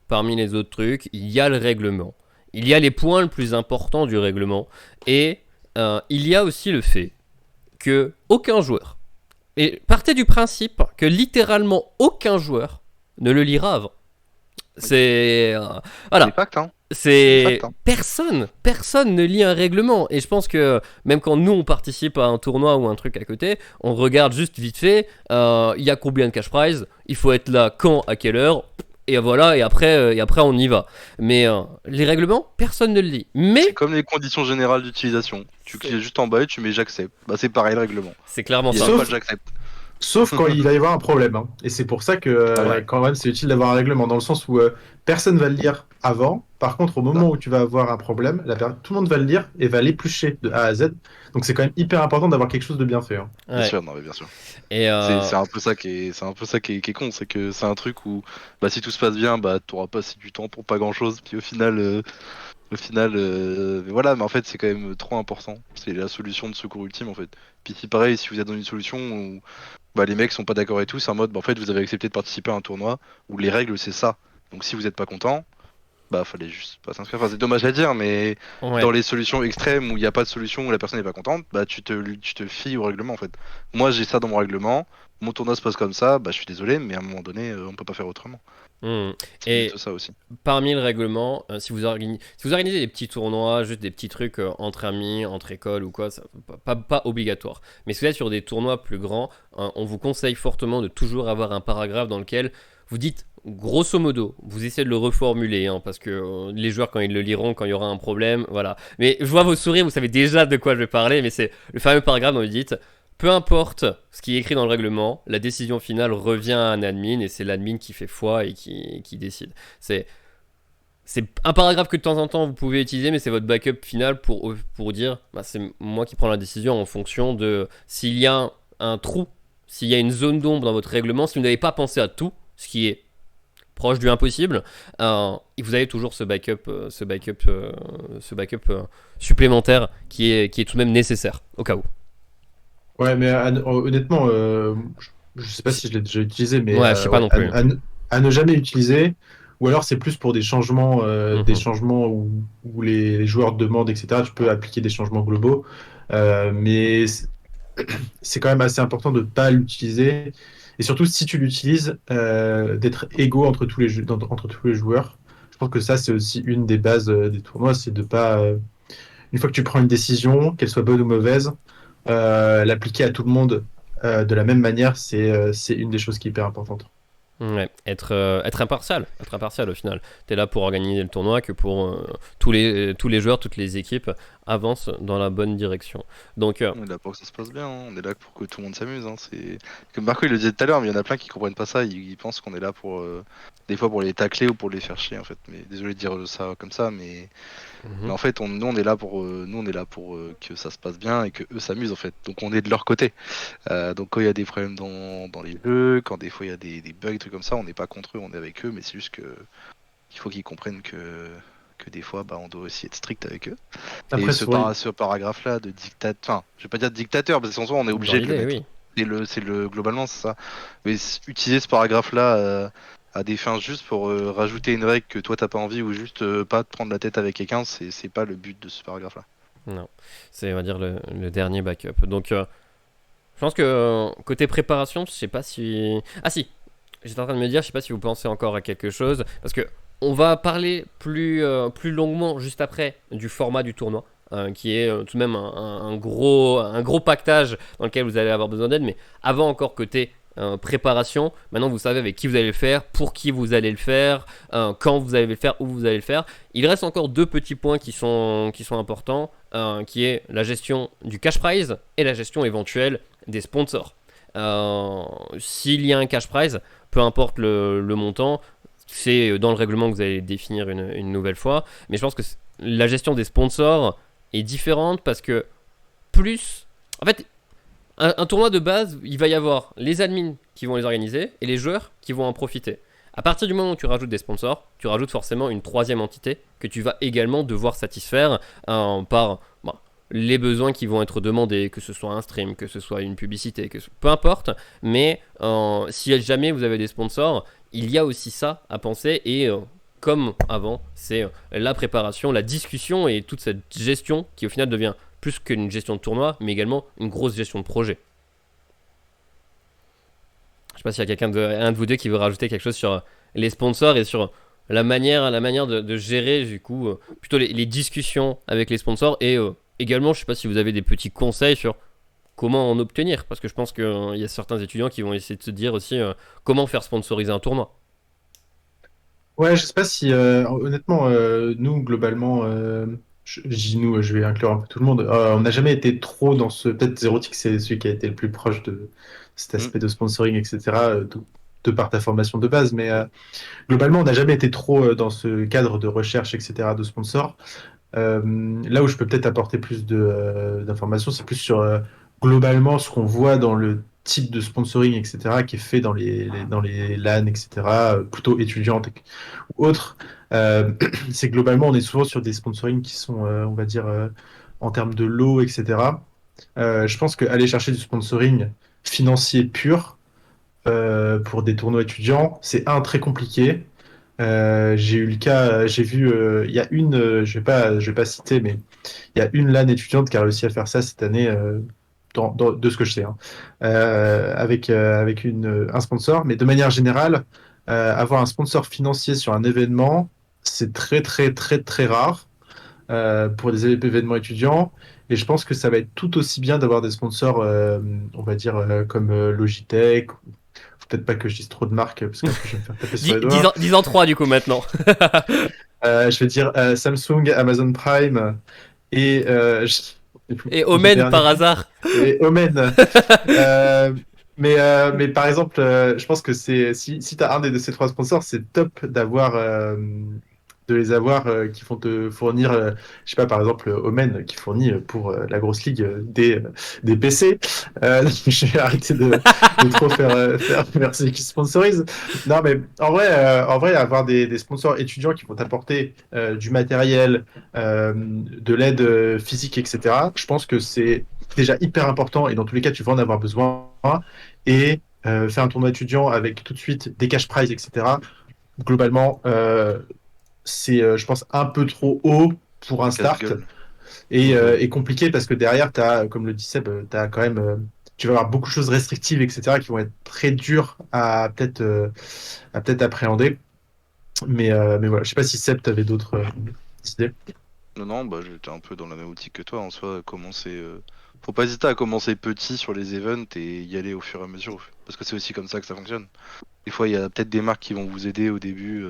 parmi les autres trucs, il y a le règlement. Il y a les points les plus importants du règlement et il y a aussi le fait que aucun joueur, et partez du principe que littéralement aucun joueur ne le lira avant. C'est voilà, C'est fact, hein. c'est Fact, hein. personne ne lit un règlement et je pense que même quand nous on participe à un tournoi ou un truc à côté, on regarde juste vite fait, il y a combien de cash prize, il faut être là quand, à quelle heure. Et voilà, et après on y va. Mais les règlements, personne ne le lit. Mais C'est comme les conditions générales d'utilisation. Tu cliques juste en bas et tu mets j'accepte. Bah c'est pareil le règlement. c'est clairement Il y a ça. pas de j'accepte. Sauf quand il va y avoir un problème. Hein. Et c'est pour ça que Ouais. quand même c'est utile d'avoir un règlement, dans le sens où personne va le lire avant. Par contre, au moment où tu vas avoir un problème, tout le monde va le lire et va l'éplucher de A à Z. Donc c'est quand même hyper important d'avoir quelque chose de bien fait. Hein. Bien Ouais. sûr, non mais bien sûr. Et C'est un peu ça qui est con, c'est que c'est un truc où bah si tout se passe bien, bah t'auras passé du temps pour pas grand chose, puis mais voilà, mais en fait c'est quand même trop important. C'est la solution de secours ultime en fait. Puis si pareil, si vous êtes dans une solution où bah les mecs sont pas d'accord et tout, c'est en mode bah en fait vous avez accepté de participer à un tournoi où les règles c'est ça. Donc si vous êtes pas content, bah fallait juste pas s'inscrire. Enfin c'est dommage à dire, mais ouais. dans les solutions extrêmes où il n'y a pas de solution, où la personne n'est pas contente, bah tu te fies au règlement en fait. Moi j'ai ça dans mon règlement, mon tournoi se passe comme ça, bah je suis désolé, mais à un moment donné on peut pas faire autrement. Hmm. C'est Et juste ça aussi. parmi le règlement, si vous organisez des petits tournois, juste des petits trucs entre amis, entre écoles ou quoi, ça, pas obligatoire. Mais si vous êtes sur des tournois plus grands, on vous conseille fortement de toujours avoir un paragraphe dans lequel vous dites, grosso modo, vous essayez de le reformuler, hein, parce que les joueurs, quand ils le liront, quand il y aura un problème, voilà. Mais je vois vos sourires, vous savez déjà de quoi je vais parler, mais c'est le fameux paragraphe dont vous dites, peu importe ce qui est écrit dans le règlement, la décision finale revient à un admin et c'est l'admin qui fait foi et qui décide. C'est un paragraphe que de temps en temps vous pouvez utiliser, mais c'est votre backup final pour dire bah, c'est moi qui prends la décision en fonction de s'il y a un trou, s'il y a une zone d'ombre dans votre règlement, si vous n'avez pas pensé à tout, ce qui est proche du impossible, vous avez toujours ce backup supplémentaire qui est tout de même nécessaire au cas où. Ouais, mais honnêtement, je sais pas si je l'ai déjà utilisé, mais Ouais, je sais pas ouais, non plus. à ne jamais utiliser. Ou alors c'est plus pour des changements, Mhm. où les joueurs demandent, etc. Tu peux appliquer des changements globaux, mais c'est quand même assez important de ne pas l'utiliser. Et surtout, si tu l'utilises, d'être égaux entre tous les joueurs. Je pense que ça, c'est aussi une des bases des tournois, c'est de pas, une fois que tu prends une décision, qu'elle soit bonne ou mauvaise, l'appliquer à tout le monde de la même manière, c'est une des choses qui est hyper importante. Ouais, être impartial au final. T'es là pour organiser le tournoi que pour tous les joueurs, toutes les équipes avancent dans la bonne direction. Donc, On est là pour que ça se passe bien, hein. On est là pour que tout le monde s'amuse. Hein. C'est comme Marco il le disait tout à l'heure, mais il y en a plein qui comprennent pas ça. Ils pensent qu'on est là pour des fois pour les tacler ou pour les faire chier en fait. Mais désolé de dire ça comme ça, mais en fait nous on est là pour que ça se passe bien et que eux s'amusent en fait. Donc on est de leur côté. Donc quand il y a des problèmes dans les jeux, quand des fois il y a des bugs, des trucs comme ça, on n'est pas contre eux, on est avec eux, mais c'est juste que il faut qu'ils comprennent que des fois bah, on doit aussi être strict avec eux. Et Après, souvent, ce paragraphe-là de dictateur, enfin, je vais pas dire dictateur, parce qu'en soi, on est dans obligé de le l'idée, mettre. oui. Globalement, c'est ça. Mais utiliser ce paragraphe-là à des fins juste pour rajouter une règle que toi t'as pas envie ou juste pas te prendre la tête avec quelqu'un, c'est pas le but de ce paragraphe-là. Non, c'est on va dire le dernier backup. Donc, je pense que côté préparation, je sais pas si. Ah si, j'étais en train de me dire, je sais pas si vous pensez encore à quelque chose, parce que on va parler plus longuement juste après du format du tournoi, qui est tout de même un gros pactage dans lequel vous allez avoir besoin d'aide, mais avant encore côté préparation, maintenant vous savez avec qui vous allez le faire, pour qui vous allez le faire, quand vous allez le faire, où vous allez le faire. Il reste encore deux petits points qui sont importants, qui est la gestion du cash prize et la gestion éventuelle des sponsors. S'il y a un cash prize, peu importe le montant, c'est dans le règlement que vous allez définir une nouvelle fois. Mais je pense que la gestion des sponsors est différente parce que plus... En fait, un tournoi de base, il va y avoir les admins qui vont les organiser et les joueurs qui vont en profiter. À partir du moment où tu rajoutes des sponsors, tu rajoutes forcément une troisième entité que tu vas également devoir satisfaire par les besoins qui vont être demandés, que ce soit un stream, que ce soit une publicité, peu importe. Mais si jamais vous avez des sponsors, il y a aussi ça à penser et comme avant, c'est la préparation, la discussion et toute cette gestion qui au final devient plus qu'une gestion de tournoi, mais également une grosse gestion de projet. Je sais pas s'il y a un de vous deux qui veut rajouter quelque chose sur les sponsors et sur la manière de gérer du coup plutôt les discussions avec les sponsors et également je sais pas si vous avez des petits conseils sur comment en obtenir parce que je pense qu'il y a certains étudiants qui vont essayer de se dire aussi comment faire sponsoriser un tournoi. Ouais, je sais pas si, honnêtement, nous, globalement, je dis nous, je vais inclure un peu tout le monde, on n'a jamais été trop dans ce. Peut-être Zerotic, c'est celui qui a été le plus proche de cet aspect de sponsoring, etc., de par ta formation de base, mais globalement, on n'a jamais été trop dans ce cadre de recherche, etc., de sponsors. Là où je peux peut-être apporter plus d'informations, c'est plus sur globalement ce qu'on voit dans le type de sponsoring, etc., qui est fait dans les LAN, etc., plutôt étudiantes ou autres. Euh, c'est que globalement, on est souvent sur des sponsorings qui sont, on va dire, en termes de lots, etc. Je pense qu'aller chercher du sponsoring financier pur pour des tournois étudiants, c'est très compliqué. J'ai eu le cas, j'ai vu, il y a je vais pas citer, mais il y a une LAN étudiante qui a réussi à faire ça cette année, de ce que je sais, hein, avec un sponsor. Mais de manière générale, avoir un sponsor financier sur un événement, c'est très, très, très, très rare pour des événements étudiants. Et je pense que ça va être tout aussi bien d'avoir des sponsors, on va dire, comme Logitech. Faut peut-être pas que je dise trop de marques, parce qu'après je vais me faire taper sur les doigts. 10 ans 3 du coup maintenant. Je vais dire Samsung, Amazon Prime et Et Omen par hasard. Et Omen. Euh, mais par exemple, je pense que si tu as un de ces trois sponsors, c'est top de les avoir qui vont te fournir, je sais pas, par exemple, Omen qui fournit pour la grosse ligue des PC. Je vais arrêter de trop faire ceux qui sponsorisent. Non, mais en vrai, avoir des sponsors étudiants qui vont t'apporter du matériel, de l'aide physique, etc., je pense que c'est déjà hyper important et dans tous les cas, tu vas en avoir besoin. Et faire un tournoi étudiant avec tout de suite des cash prizes, etc., globalement, c'est, je pense, un peu trop haut pour un start Casse-gueule. et compliqué parce que derrière, comme le dit Seb, t'as quand même, tu vas avoir beaucoup de choses restrictives, etc., qui vont être très dures à peut-être appréhender. Mais voilà, je sais pas si Seb, t'avais d'autres idées. Non, bah j'étais un peu dans la même optique que toi. En soi, faut pas hésiter à commencer petit sur les events et y aller au fur et à mesure. Parce que c'est aussi comme ça que ça fonctionne. Des fois, il y a peut-être des marques qui vont vous aider au début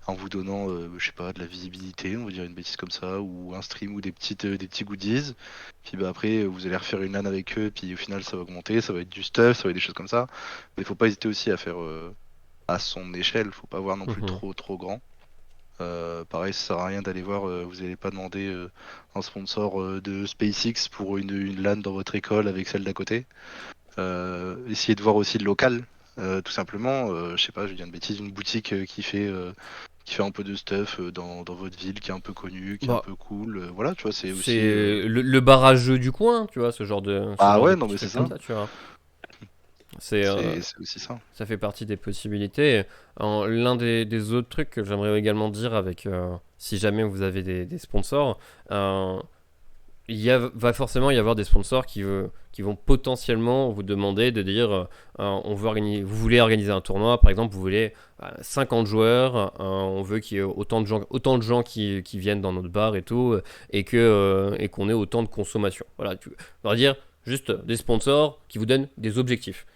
en vous donnant, je sais pas, de la visibilité, on va dire une bêtise comme ça, ou un stream ou des petits goodies. Puis bah, après, vous allez refaire une LAN avec eux, puis au final, ça va augmenter, ça va être du stuff, ça va être des choses comme ça. Mais faut pas hésiter aussi à faire à son échelle, faut pas voir non plus trop grand. Pareil, ça sert à rien d'aller voir, vous n'allez pas demander un sponsor de SpaceX pour une LAN dans votre école avec celle d'à côté. Essayez de voir aussi le local, tout simplement. Je sais pas, je dis une bêtise, une boutique qui fait un peu de stuff dans votre ville, qui est un peu connu, qui est un peu cool. Voilà, tu vois, c'est aussi. C'est le barrageux du coin, tu vois, ce genre de. Ah genre ouais, de non, mais petits c'est trucs ça. comme tu vois. C'est aussi ça. ça fait partie des possibilités. L'un des autres trucs que j'aimerais également dire avec si jamais vous avez des sponsors, va forcément y avoir des sponsors qui vont potentiellement vous demander de dire vous voulez organiser un tournoi, par exemple, vous voulez 50 joueurs, on veut qu'il y ait autant de gens qui viennent dans notre bar et tout, et qu'on ait autant de consommation. Voilà, on va dire juste des sponsors qui vous donnent des objectifs.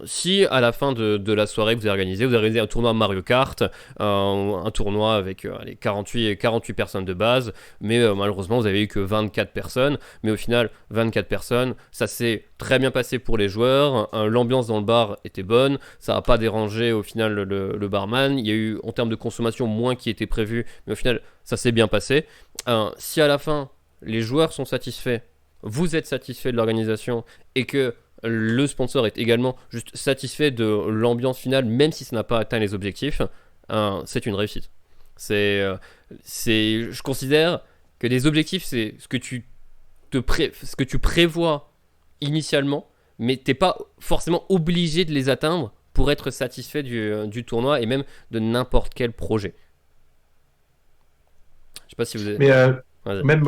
Si à la fin de la soirée que vous avez organisé un tournoi Mario Kart, un tournoi avec 48 personnes de base, mais malheureusement vous avez eu que 24 personnes, mais au final 24 personnes, ça s'est très bien passé pour les joueurs, l'ambiance dans le bar était bonne, ça n'a pas dérangé au final le barman, il y a eu en termes de consommation moins qui était prévu, mais au final ça s'est bien passé. Si à la fin les joueurs sont satisfaits, vous êtes satisfait de l'organisation et que le sponsor est également juste satisfait de l'ambiance finale, même si ça n'a pas atteint les objectifs, c'est une réussite. Je considère que les objectifs, c'est ce que ce que tu prévois initialement, mais t'es pas forcément obligé de les atteindre pour être satisfait du tournoi et même de n'importe quel projet. Je sais pas si vous avez... Mais Vas-y. même,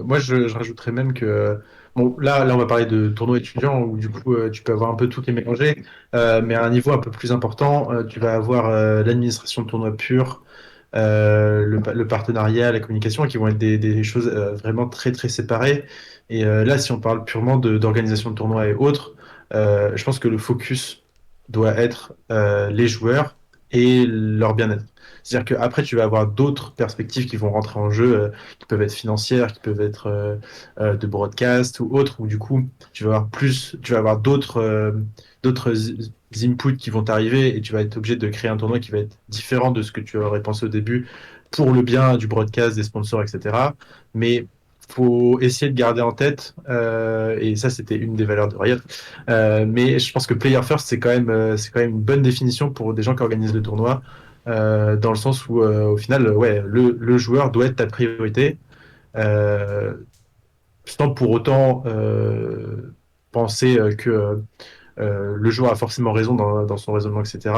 moi, je rajouterais même que, bon, là, on va parler de tournois étudiants où du coup, tu peux avoir un peu tout qui est mélangé, mais à un niveau un peu plus important, tu vas avoir l'administration de tournoi pur, le partenariat, la communication, qui vont être des choses vraiment très très séparées. Et là, si on parle purement d'organisation de tournois et autres, je pense que le focus doit être les joueurs et leur bien-être. C'est-à-dire qu'après, tu vas avoir d'autres perspectives qui vont rentrer en jeu, qui peuvent être financières, qui peuvent être de broadcast ou autres, où du coup, tu vas avoir d'autres inputs qui vont t'arriver et tu vas être obligé de créer un tournoi qui va être différent de ce que tu aurais pensé au début pour le bien du broadcast, des sponsors, etc. Mais faut essayer de garder en tête, et ça c'était une des valeurs de Riot, mais je pense que Player First c'est quand même une bonne définition pour des gens qui organisent le tournoi, dans le sens où au final ouais, le joueur doit être ta priorité, euh, sans pour autant penser que le joueur a forcément raison dans son raisonnement, etc.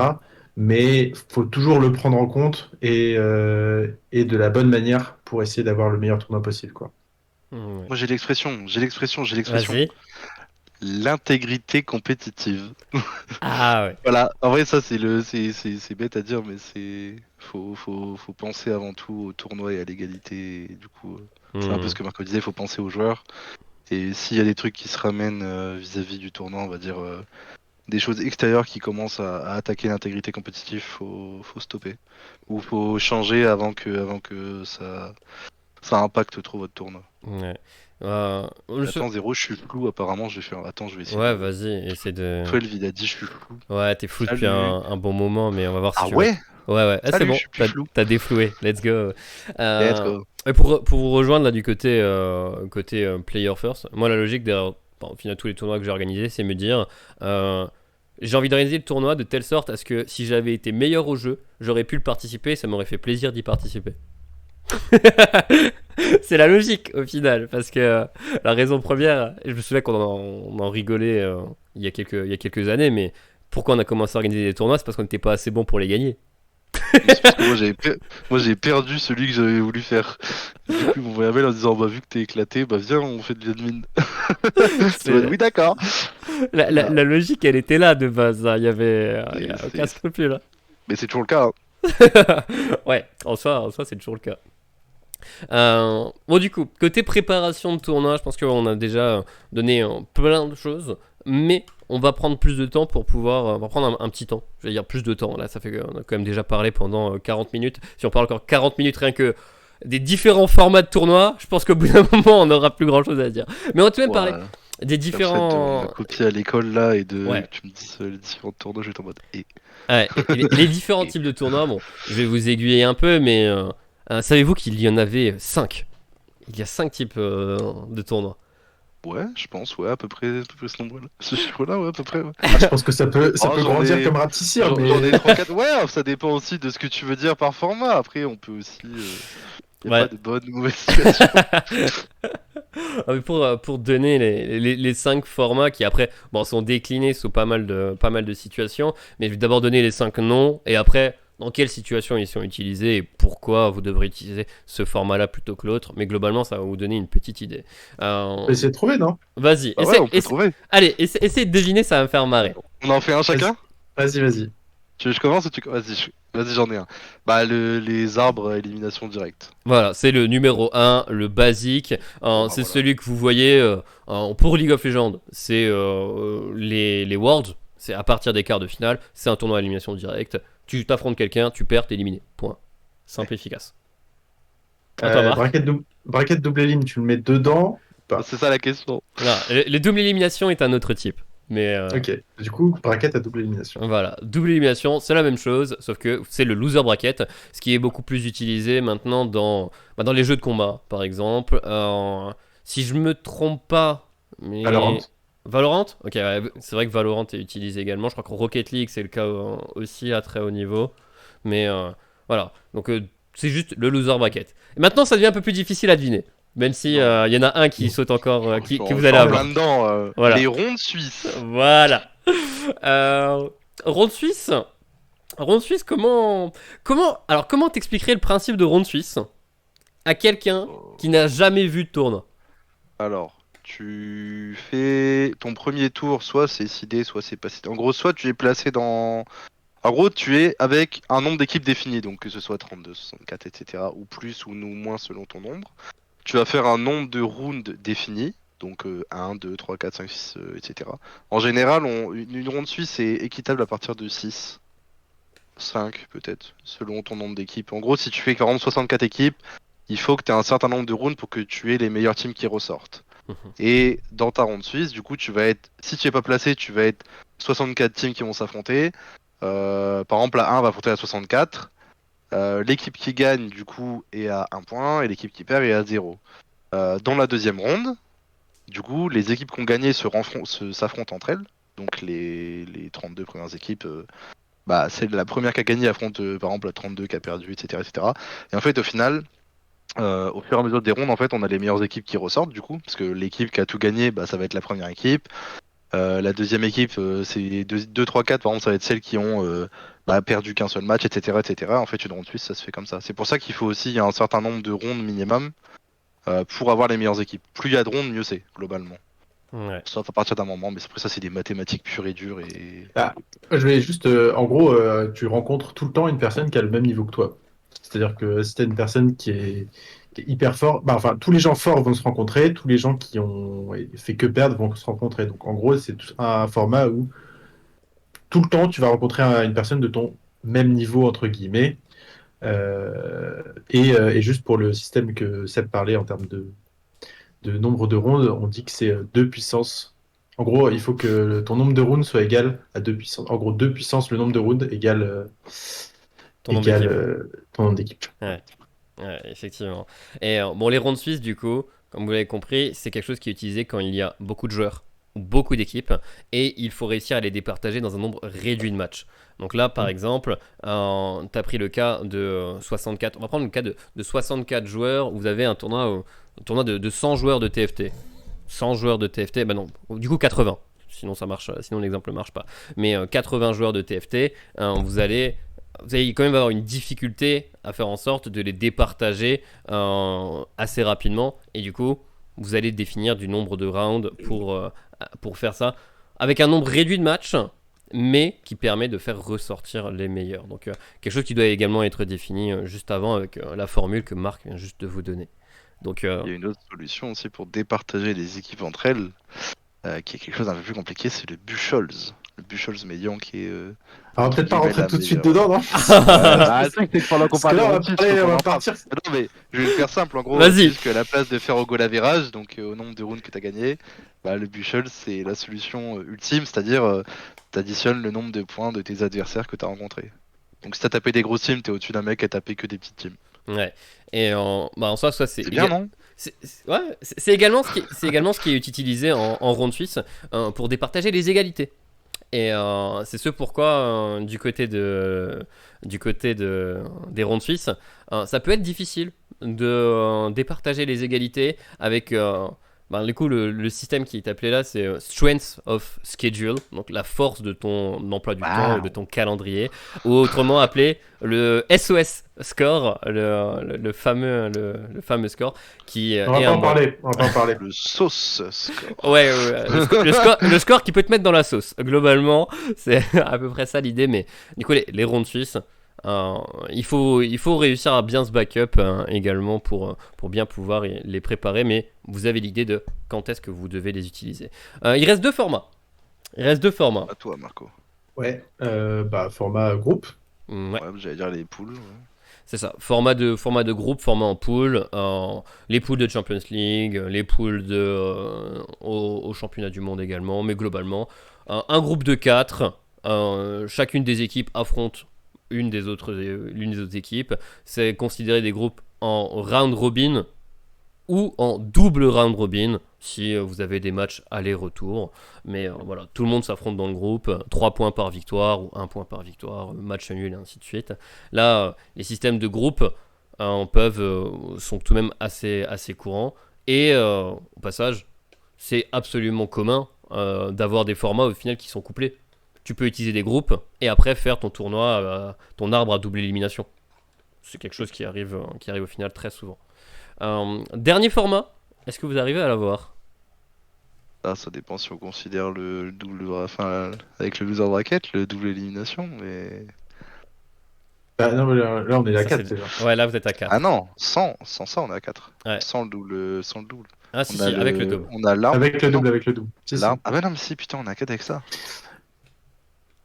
Mais faut toujours le prendre en compte et de la bonne manière pour essayer d'avoir le meilleur tournoi possible, quoi. Ouais. Moi, j'ai l'expression. Vas-y. L'intégrité compétitive. Ah ouais. Voilà, en vrai, ça, c'est bête à dire, mais faut penser avant tout au tournoi et à l'égalité. Et du coup, c'est un peu ce que Marco disait, faut penser aux joueurs. Et s'il y a des trucs qui se ramènent vis-à-vis du tournoi, on va dire des choses extérieures qui commencent à attaquer l'intégrité compétitive, faut stopper. Ou faut changer avant que ça impacte trop votre tournoi. Ouais. Attends, Zéro, je suis flou, apparemment, je vais faire. Attends, je vais essayer Ouais, de. vas-y, essaie de... 12, il a dit je suis flou. Ouais, t'es flou depuis Salut. un bon moment, mais on va voir si Ah tu veux. ouais? Ouais, ouais. Ah, c'est Salut, bon, je suis plus flou. t'as défloué. Let's go. Let's go. Et pour vous rejoindre là du côté player first, moi la logique derrière au final tous les tournois que j'ai organisés, c'est me dire j'ai envie d'organiser le tournoi de telle sorte à ce que si j'avais été meilleur au jeu, j'aurais pu le participer et ça m'aurait fait plaisir d'y participer. C'est la logique au final, parce que la raison première, je me souviens on en rigolait il y a quelques années, mais pourquoi on a commencé à organiser des tournois, c'est parce qu'on n'était pas assez bon pour les gagner. C'est parce que moi j'ai perdu celui que j'avais voulu faire. Du coup, ils m'ont envoyé un mail en disant bah vu que t'es éclaté, bah viens on fait de l'admin. Oui d'accord. La logique, elle était là de base, hein. Il y avait aucun scrupule. Hein. Mais c'est toujours le cas. Hein. Ouais, en soi c'est toujours le cas. Bon, du coup, côté préparation de tournoi, je pense qu'on a déjà donné plein de choses, mais on va prendre plus de temps pour pouvoir. On va prendre un petit temps, je vais dire plus de temps. Là, ça fait qu'on a quand même déjà parlé pendant 40 minutes. Si on parle encore 40 minutes rien que des différents formats de tournoi, je pense qu'au bout d'un moment, on n'aura plus grand chose à dire. Mais on va tout de même parler des différents. On a copié à l'école là et de. Ouais. Tu me dis les différents tournois, je vais être en mode. Ouais, et les différents types de tournois, bon, je vais vous aiguiller un peu, mais savez-vous qu'il y en avait 5? Il y a 5 types de tournois. Ouais, je pense, ouais, à peu près ce nombre-là. Ce chiffre-là, ouais, à peu près. Ouais. Ah, je pense que ça peut grandir comme rapetisseur, mais... J'en ai 3-4. Ouais, ça dépend aussi de ce que tu veux dire par format. Après, on peut aussi. Il n'y a pas de bonne ou mauvaise situation. Pour donner les 5 formats qui après sont déclinés sous pas mal de situations, mais je vais d'abord donner les 5 noms et après dans quelles situations ils sont utilisés et pourquoi vous devrez utiliser ce format-là plutôt que l'autre. Mais globalement, ça va vous donner une petite idée. On peut essayer de trouver, non? Vas-y, on peut trouver. Allez, essayez de deviner, ça va me faire marrer. On en fait un chacun? Vas-y. Tu veux que je commence ou tu... Vas-y, j'en ai un. Bah, les arbres à élimination directe. Voilà, c'est le numéro 1, le basique. C'est celui que vous voyez pour League of Legends. C'est les Worlds. C'est à partir des quarts de finale. C'est un tournoi à élimination directe. Tu t'affrontes quelqu'un, tu perds, t'es éliminé. Point. Simple, efficace. Bracket double élim, tu le mets dedans? C'est ça la question. Voilà, les doubles éliminations est un autre type. Mais Ok, du coup, bracket à double élimination. Voilà, double élimination, c'est la même chose, sauf que c'est le loser bracket, ce qui est beaucoup plus utilisé maintenant dans les jeux de combat, par exemple. Si je me trompe pas, Mais... Valorant. Valorant? Ok, ouais, c'est vrai que Valorant est utilisé également. Je crois que Rocket League, c'est le cas aussi à très haut niveau. Mais voilà, donc c'est juste le loser bracket. Et maintenant, ça devient un peu plus difficile à deviner. Même si il Non. y en a un qui saute encore, que vous Je allez suis en avoir. plein dedans. Voilà. Les rondes suisses. Voilà. Euh, ronde suisse. Ronde suisse, comment t'expliquerais le principe de ronde suisse à quelqu'un qui n'a jamais vu de tournoi? Alors, tu fais ton premier tour, soit c'est sidé, soit c'est pas sidé. En gros, soit tu es placé dans. En gros, tu es avec un nombre d'équipes défini, donc que ce soit 32, 64, etc., ou plus ou moins selon ton nombre. Tu vas faire un nombre de rounds défini, donc 1, 2, 3, 4, 5, 6, etc. En général, une ronde suisse est équitable à partir de 6, 5 peut-être, selon ton nombre d'équipes. En gros, si tu fais par exemple 64 équipes, il faut que tu aies un certain nombre de rounds pour que tu aies les meilleurs teams qui ressortent. Et dans ta ronde suisse, du coup, tu vas être, si tu es pas placé, tu vas être 64 teams qui vont s'affronter. Par exemple, la 1 va affronter la 64. L'équipe qui gagne, du coup, est à 1 point et l'équipe qui perd est à 0. Dans la deuxième ronde, du coup, les équipes qui ont gagné s'affrontent entre elles. Donc les 32 premières équipes, bah, c'est la première qui a gagné affronte par exemple la 32 qui a perdu, etc., etc. Et en fait, au final, au fur et à mesure des rondes, en fait, on a les meilleures équipes qui ressortent du coup, parce que l'équipe qui a tout gagné, bah, ça va être la première équipe. La deuxième équipe, c'est 2, 3, 4, par exemple, ça va être celles qui ont bah, perdu qu'un seul match, etc., etc. En fait, une ronde suisse, ça se fait comme ça. C'est pour ça qu'il faut aussi un certain nombre de rondes minimum pour avoir les meilleures équipes. Plus il y a de rondes, mieux c'est, globalement. Ouais. Sauf à partir d'un moment, mais après ça, c'est des mathématiques pures et dures. Et... Ah, je vais juste, en gros, tu rencontres tout le temps une personne qui a le même niveau que toi. C'est-à-dire que si tu une personne qui est hyper fort, bah, enfin, tous les gens forts vont se rencontrer, tous les gens qui ont fait que perdre vont se rencontrer. Donc, en gros, c'est un format où tout le temps, tu vas rencontrer une personne de ton même niveau, entre guillemets. Et juste pour le système que Seb parlait en termes de nombre de rondes, on dit que c'est 2 puissances. En gros, il faut que ton nombre de rounds soit égal à 2 puissances. En gros, 2 puissances, le nombre de rounds égale, Ton nombre d'équipes. ton nombre d'équipes. Ouais. Ouais, effectivement. Et bon, les rondes suisses, du coup, comme vous l'avez compris, c'est quelque chose qui est utilisé quand il y a beaucoup de joueurs ou beaucoup d'équipes et il faut réussir à les départager dans un nombre réduit de matchs. Donc là, par exemple, tu as pris le cas de 64. On va prendre le cas de 64 joueurs où vous avez un tournoi de 100 joueurs de TFT. 100 joueurs de TFT, bah non, du coup 80. Sinon, ça marche, sinon l'exemple ne marche pas. Mais 80 joueurs de TFT, vous allez quand même avoir une difficulté à faire en sorte de les départager assez rapidement. Et du coup, vous allez définir du nombre de rounds pour faire ça. Avec un nombre réduit de matchs, mais qui permet de faire ressortir les meilleurs. Donc quelque chose qui doit également être défini juste avant avec la formule que Marc vient juste de vous donner. Donc, Il y a une autre solution aussi pour départager les équipes entre elles, qui est quelque chose d'un peu plus compliqué, c'est le Buchholz. Le Buchholz médian qui est. On va entre peut-être pas guillemets, rentrer la tout de suite meilleure. dedans, non? Bah, c'est vrai que c'est pendant qu'on Parce que parle de là, ronde suisse, faut on qu'on va en parle. partir. Non, mais je vais le faire simple. En gros, Vas-y. c'est juste qu'à la place de faire au goal average, donc au nombre de rounds que tu as gagné, bah, le Buchholz, c'est la solution ultime, c'est-à-dire tu additionnes le nombre de points de tes adversaires que tu as rencontrés. Donc si tu as tapé des grosses teams, tu es au-dessus d'un mec qui a tapé que des petites teams. ouais. Et en soi, c'est C'est bien, non? c'est également c'est également ce qui est utilisé en ronde suisse pour départager les égalités. Et c'est ce pourquoi des rondes suisses, ça peut être difficile de départager les égalités avec du coup le système qui est appelé là, c'est Strength of Schedule, donc la force de ton emploi du temps ou de ton calendrier, ou autrement appelé le SOS score, le fameux score qui On va est pas un en parler. On va pas en parler. Le sauce score. Ouais, le score qui peut te mettre dans la sauce. Globalement, c'est à peu près ça l'idée. Mais du coup, les rondes suisses, il faut réussir à bien se backup également pour bien pouvoir les préparer. Mais vous avez l'idée de quand est-ce que vous devez les utiliser. Il reste deux formats. À toi, Marco. Ouais, format groupe. Ouais. Ouais, j'allais dire les poules. Ouais. C'est ça, format de groupe, format en pool, les poules de Champions League, les poules au championnat du monde également, mais globalement, un groupe de 4, chacune des équipes affronte l'une des autres équipes, c'est considéré des groupes en round robin, ou en double round robin si vous avez des matchs aller-retour. Mais voilà, tout le monde s'affronte dans le groupe, 3 points par victoire ou 1 point par victoire, match nul et ainsi de suite. Là, les systèmes de groupe sont tout de même assez courants. Et au passage, c'est absolument commun d'avoir des formats au final qui sont couplés. Tu peux utiliser des groupes et après faire ton tournoi, ton arbre à double élimination. C'est quelque chose qui arrive au final très souvent. Dernier format, est-ce que vous arrivez à l'avoir? Ah, ça dépend si on considère le double, enfin, avec le loser bracket, le double élimination, mais... Bah, non, mais là, on est à Ça, 4 c'est- déjà. Ouais, là vous êtes à 4. Ah non, sans ça, on est à 4. Ouais. Sans le double, sans le double. Ah si, On a avec le double. On a l'arbre. Avec le Non, double, avec le double. Si, si. l'arbre. Ah bah non, mais si, putain, on est à 4 avec ça.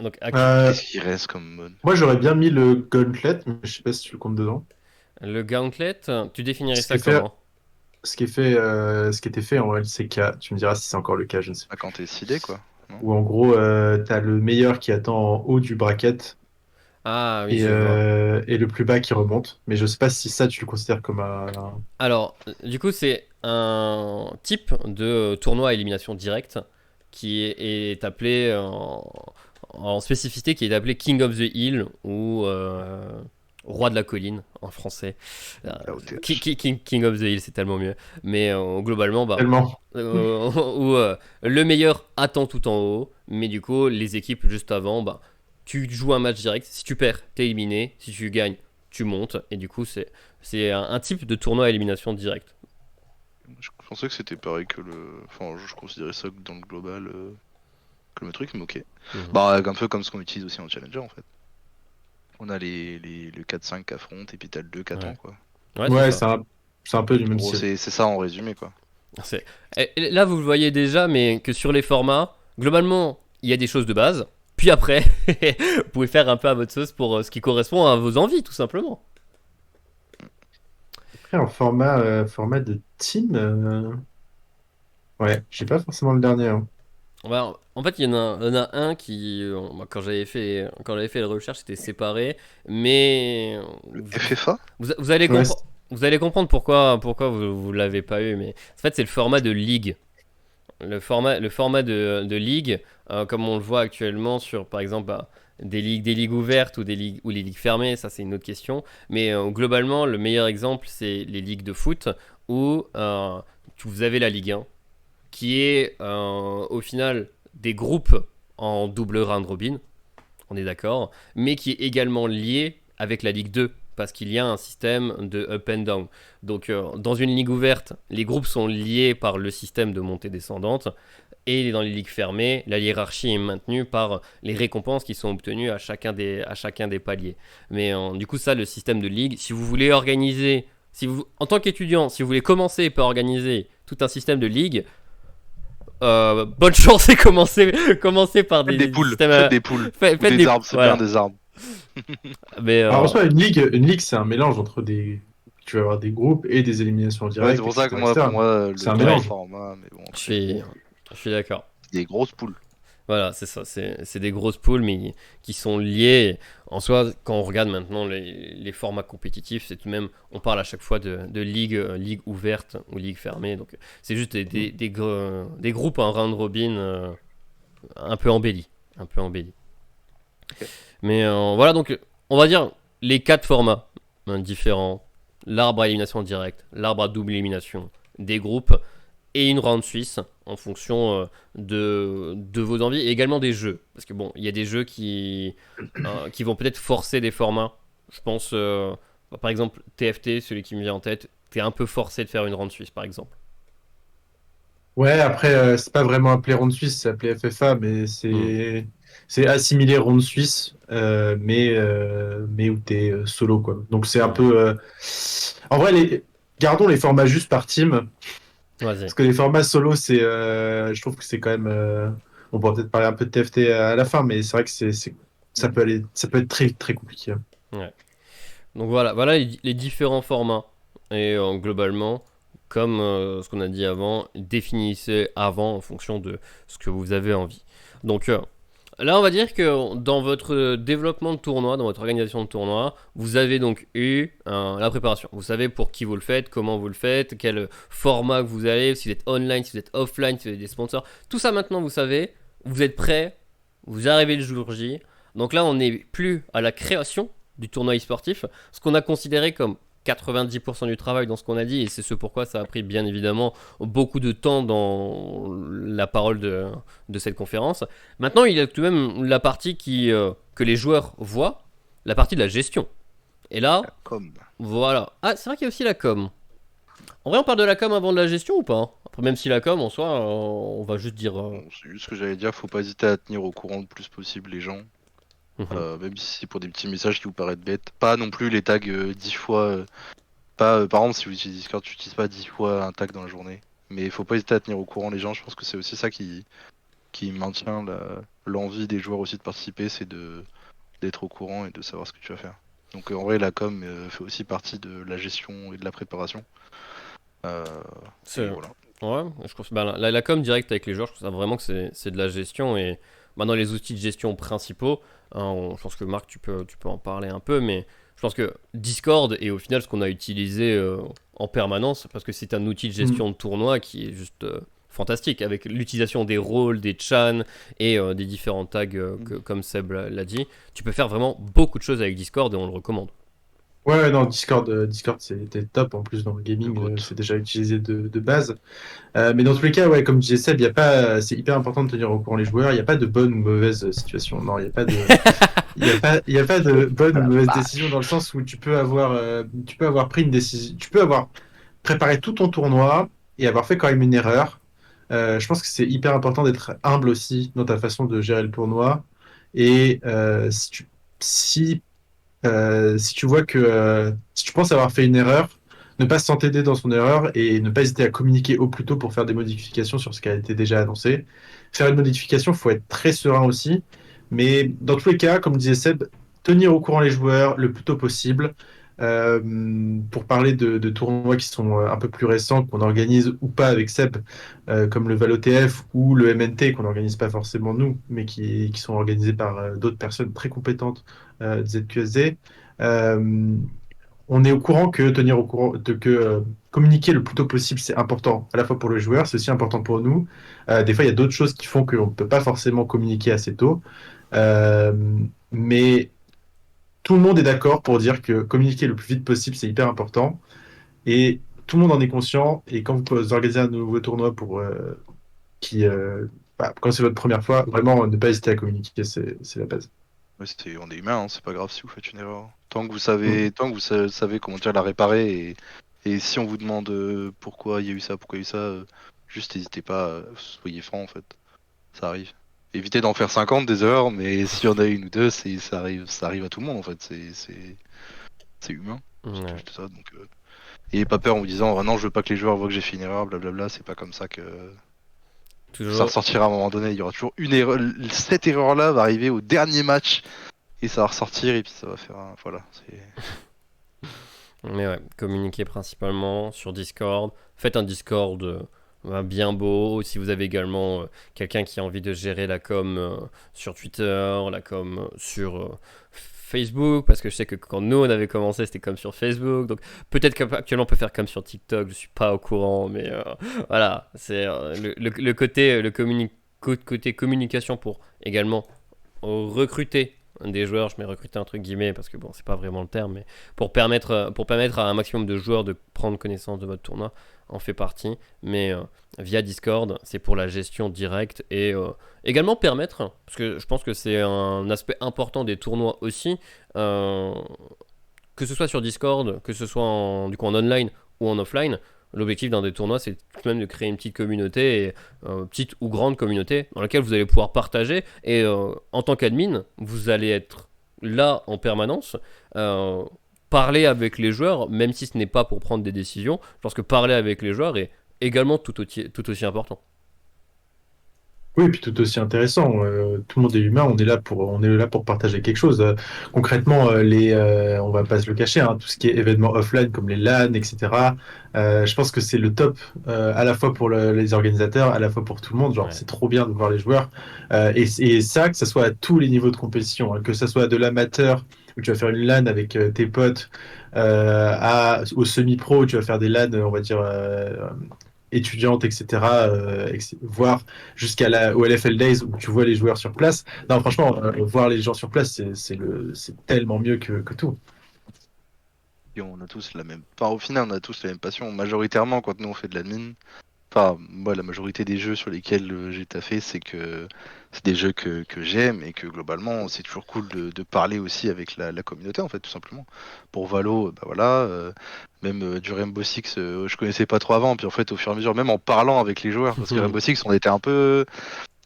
Donc, Qu'est-ce qui reste comme mode? Moi, j'aurais bien mis le gauntlet, mais je sais pas si tu le comptes dedans. le gauntlet, tu définirais Ce ça qui est fait- comment? Ce ce qui était fait en LCK, tu me diras si c'est encore le cas, je ne sais pas. Ah, quand t'es seedé, quoi. Où en gros, t'as le meilleur qui attend en haut du bracket Ah oui, je vois. et le plus bas qui remonte. Mais je sais pas si ça, tu le considères comme un. Alors, du coup, c'est un type de tournoi à élimination directe qui est appelé en spécificité, qui est appelé King of the Hill ou Roi de la colline en français. KOTH. King of the Hill, c'est tellement mieux. Mais globalement, bah, Tellement. où le meilleur attend tout en haut, mais du coup, les équipes juste avant, bah, tu joues un match direct. Si tu perds, t'es éliminé. Si tu gagnes, tu montes. Et du coup, c'est un type de tournoi à élimination directe. Je pensais que c'était pareil que le. Enfin, je considérais ça dans le global comme le truc, mais ok. Mhm. Bah, un peu comme ce qu'on utilise aussi en Challenger en fait. On a le 4-5 qui affrontent et puis t'as le 2 qui attend, Ouais. quoi. Ouais, Ouais, c'est ça. c'est un peu du En même gros, style. c'est ça en résumé, quoi. Et là, vous le voyez déjà, mais que sur les formats, globalement, il y a des choses de base. Puis après, vous pouvez faire un peu à votre sauce pour ce qui correspond à vos envies, tout simplement. Après, en format de team, ouais, j'ai pas forcément le dernier, hein. Ouais, en fait, il y en a un qui, moi, quand j'avais fait la recherche, c'était séparé, mais Le FFA? vous allez Ouais, vous allez comprendre pourquoi vous l'avez pas eu, mais en fait, c'est le format de ligue. Le format de ligue, comme on le voit actuellement sur, par exemple, bah, des ligues ouvertes ou les ligues fermées, ça c'est une autre question. Mais globalement, le meilleur exemple, c'est les ligues de foot où vous avez la Ligue 1, qui est au final des groupes en double round robin, on est d'accord, mais qui est également lié avec la Ligue 2, parce qu'il y a un système de up and down. Donc dans une ligue ouverte, les groupes sont liés par le système de montée descendante, et dans les ligues fermées, la hiérarchie est maintenue par les récompenses qui sont obtenues à chacun des paliers. Mais du coup, ça, le système de ligue, si vous voulez organiser, en tant qu'étudiant, si vous voulez commencer par organiser tout un système de ligue, bonne chance et commencez par Faites des poules, systèmes. faites des poules. Faites Ou des des arbres, c'est voilà. bien des arbres. Mais Alors, en soi, une ligue, c'est un mélange entre des. Tu vas avoir des groupes et des éliminations en Ouais, direct, c'est pour ça que etc., pour moi, C'est un le mélange. format, mais bon, je suis, je suis d'accord. des grosses poules. Voilà, c'est ça. C'est des grosses poules, mais qui sont liées. En soi, quand on regarde maintenant les formats compétitifs, c'est tout de même. On parle à chaque fois de ligue ouverte ou ligue fermée. Donc, c'est juste des groupes en round robin un peu embellis. Un peu embellis. Ok. Mais voilà, donc, on va dire les 4 formats différents: l'arbre à élimination directe, l'arbre à double élimination, des groupes et une round suisse en fonction de vos envies et également des jeux. Parce que bon, il y a des jeux qui vont peut-être forcer des formats. Je pense, par exemple, TFT, celui qui me vient en tête, t'es un peu forcé de faire une round suisse, par exemple. Ouais, après, c'est pas vraiment appelé ronde suisse, c'est appelé FFA, mais c'est assimilé ronde suisse, mais où t'es solo, quoi. Donc c'est un Mm. peu. En vrai, gardons les formats juste par team, Vas-y. parce que les formats solo, je trouve que c'est quand même. On pourra peut-être parler un peu de TFT à la fin, mais c'est vrai que ça peut être très très compliqué. Donc voilà les différents formats. Et globalement, comme ce qu'on a dit avant, définissez avant en fonction de ce que vous avez envie. Donc Là, on va dire que dans votre développement de tournoi, dans votre organisation de tournoi, vous avez donc eu la préparation. Vous savez pour qui vous le faites, comment vous le faites, quel format que vous allez, si vous êtes online, si vous êtes offline, si vous avez des sponsors. Tout ça maintenant, vous savez, vous êtes prêt, vous arrivez le jour J. Donc là, on n'est plus à la création du tournoi e-sportif, ce qu'on a considéré comme 90% du travail dans ce qu'on a dit, et c'est ce pourquoi ça a pris bien évidemment beaucoup de temps dans la parole de cette conférence. Maintenant, il y a tout de même la partie que les joueurs voient, la partie de la gestion. Et là, Comme. voilà. Ah, c'est vrai qu'il y a aussi la com. En vrai, on parle de la com avant de la gestion ou pas? Après, même si la com, en soi, on va juste dire... Bon, c'est juste ce que j'allais dire, faut pas hésiter à tenir au courant le plus possible les gens. Mhm. Même si c'est pour des petits messages qui vous paraissent bêtes. Pas non plus les tags 10 fois. Pas, par exemple, si vous utilisez Discord, tu n'utilises pas 10 fois un tag dans la journée. Mais il faut pas hésiter à tenir au courant les gens. Je pense que c'est aussi ça qui maintient l'envie des joueurs aussi de participer, c'est d'être au courant et de savoir ce que tu vas faire. Donc en vrai, la com fait aussi partie de la gestion et de la préparation. Euh, C'est... et voilà. Ouais, je trouve ben, la com directe avec les joueurs, je trouve ça vraiment que c'est de la gestion. Et maintenant, les outils de gestion principaux, hein, je pense que Marc, tu peux en parler un peu, mais je pense que Discord est au final ce qu'on a utilisé en permanence, parce que c'est un outil de Mm. gestion de tournoi qui est juste fantastique, avec l'utilisation des rôles, des chans et des différents tags, comme Seb l'a dit. Tu peux faire vraiment beaucoup de choses avec Discord et on le recommande. Ouais, non, Discord c'était top. En plus, dans le Le gaming, GOAT. c'est déjà utilisé de base. Mais dans tous les cas, ouais, comme disait Seb, c'est hyper important de tenir au courant les joueurs. Il n'y a pas de bonne ou mauvaise situation. Non, il y a pas de bonne Ah ou la mauvaise décision vache. dans le sens où tu peux avoir pris une décision, tu peux avoir préparé tout ton tournoi et avoir fait quand même une erreur. Je pense que c'est hyper important d'être humble aussi dans ta façon de gérer le tournoi. Et si si tu vois si tu penses avoir fait une erreur, ne pas s'entêter dans son erreur et ne pas hésiter à communiquer au plus tôt pour faire des modifications sur ce qui a été déjà annoncé. Faire une modification, il faut être très serein aussi. Mais dans tous les cas, comme disait Seb, tenir au courant les joueurs le plus tôt possible. Pour parler de tournois qui sont un peu plus récents, qu'on organise ou pas avec Seb, comme le ValoTF ou le MNT, qu'on n'organise pas forcément nous, mais qui sont organisés par d'autres personnes très compétentes de ZQSD. Euh, on est au courant que tenir au courant communiquer le plus tôt possible, c'est important à la fois pour le joueur, c'est aussi important pour nous. Des fois, il y a d'autres choses qui font qu'on ne peut pas forcément communiquer assez tôt. Euh, mais tout le monde est d'accord pour dire que communiquer le plus vite possible, c'est hyper important. Et tout le monde en est conscient. Et quand vous organisez un nouveau tournoi qui, quand c'est votre première fois, vraiment, ne pas hésiter à communiquer, c'est la base. Ouais, on est humain, hein, c'est pas grave si vous faites une erreur. Mm. Savez comment dire la réparer et si on vous demande pourquoi il y a eu ça, pourquoi il y a eu ça, juste n'hésitez pas, soyez franc en fait. Ça arrive. Évitez d'en faire 50 des erreurs, mais s'il y en a une ou deux, ça arrive à tout le monde en fait. C'est humain. C'est Ouais. juste ça. Donc, ayez pas peur en vous disant oh, non, je veux pas que les joueurs voient que j'ai fait une erreur, blablabla. C'est pas comme ça que ça Toujours. ressortira à un moment donné. Il y aura toujours une erreur. Cette erreur-là va arriver au dernier match et ça va ressortir et puis ça va faire un... Voilà. Mais ouais, communiquez principalement sur Discord. Faites un Discord bien beau. Si vous avez également quelqu'un qui a envie de gérer la com sur Twitter, la com sur Facebook, parce que je sais que quand nous on avait commencé, c'était comme sur Facebook. Donc peut-être qu'actuellement on peut faire comme sur TikTok. Je suis pas au courant, mais voilà, c'est le côté côté communication pour également recruter des joueurs, je mets recruter entre guillemets parce que bon, c'est pas vraiment le terme, mais pour permettre à un maximum de joueurs de prendre connaissance de votre tournoi, en fait partie. Mais via Discord, c'est pour la gestion directe et également permettre, parce que je pense que c'est un aspect important des tournois aussi, euh, que ce soit sur Discord, que ce soit du coup en online ou en offline. L'objectif d'un des tournois, c'est tout de même de créer une petite communauté, petite ou grande communauté, dans laquelle vous allez pouvoir partager. Et en tant qu'admin, vous allez être là en permanence, euh, parler avec les joueurs, même si ce n'est pas pour prendre des décisions. Je pense que parler avec les joueurs est également tout aussi important. Oui, et puis tout aussi intéressant. Tout le monde est humain, on est là pour partager quelque chose. Concrètement, on va pas se le cacher, hein, tout ce qui est événements offline comme les LAN, etc. Je pense que c'est le top, à la fois pour les organisateurs, à la fois pour tout le monde. Genre, Ouais. c'est trop bien de voir les joueurs. Et ça, que ce soit à tous les niveaux de compétition, hein, que ce soit de l'amateur où tu vas faire une LAN avec tes potes, au semi-pro où tu vas faire des LAN, on va dire. Étudiantes, etc., voire au LFL Days où tu vois les joueurs sur place. Non, franchement, voir les gens sur place, c'est tellement mieux que tout. Et on a tous la même. Enfin, au final, on a tous la même passion. Majoritairement, quand nous on fait de l'admin, enfin, moi, la majorité des jeux sur lesquels j'ai taffé, c'est des jeux que j'aime et que globalement, c'est toujours cool de parler aussi avec la communauté, en fait, tout simplement. Pour Valo, bah voilà, même du Rainbow Six, je connaissais pas trop avant, puis en fait, au fur et à mesure, même en parlant avec les joueurs, parce que Rainbow Six, on était un peu.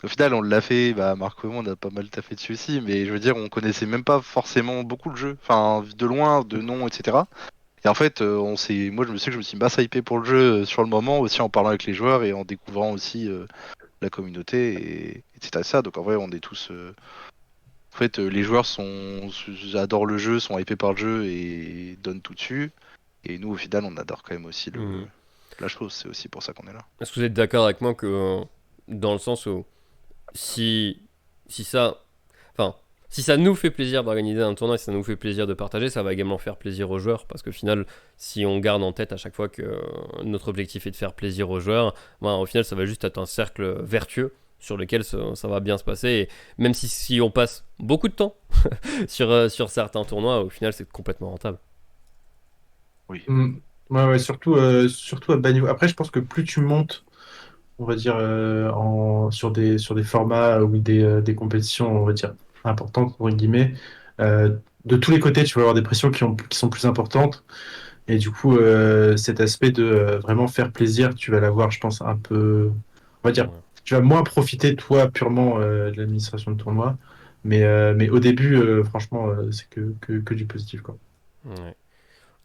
Au final, on l'a fait, bah, Marco et moi, on a pas mal taffé dessus aussi, mais je veux dire, on connaissait même pas forcément beaucoup le jeu, enfin, de loin, de nom, etc. Et en fait, moi, je me sais que je me suis basse hypé pour le jeu sur le moment, aussi en parlant avec les joueurs et en découvrant aussi la communauté, etc. Ça. Donc en vrai, on est tous. En fait, les joueurs adorent le jeu, sont hypés par le jeu et donnent tout dessus. Et nous, au final, on adore quand même aussi Mhm. la chose. C'est aussi pour ça qu'on est là. Est-ce que vous êtes d'accord avec moi que, dans le sens où si, si ça, enfin, si ça nous fait plaisir d'organiser un tournoi, si ça nous fait plaisir de partager, ça va également faire plaisir aux joueurs, parce qu'au final, si on garde en tête à chaque fois que notre objectif est de faire plaisir aux joueurs, ben, au final, ça va juste être un cercle vertueux sur lequel ça va bien se passer. Et même si on passe beaucoup de temps sur certains tournois, au final, c'est complètement rentable. Oui. Mm. Ouais, ouais, surtout à bas niveau. Après, je pense que plus tu montes, on va dire, sur des formats ou des compétitions, on va dire, importantes, entre guillemets, de tous les côtés, tu vas avoir des pressions qui sont plus importantes. Et du coup, cet aspect de vraiment faire plaisir, tu vas l'avoir, je pense, un peu. On va dire, Ouais. tu vas moins profiter, toi, purement de l'administration de tournoi. Mais au début, franchement, c'est que du positif, quoi. Ouais.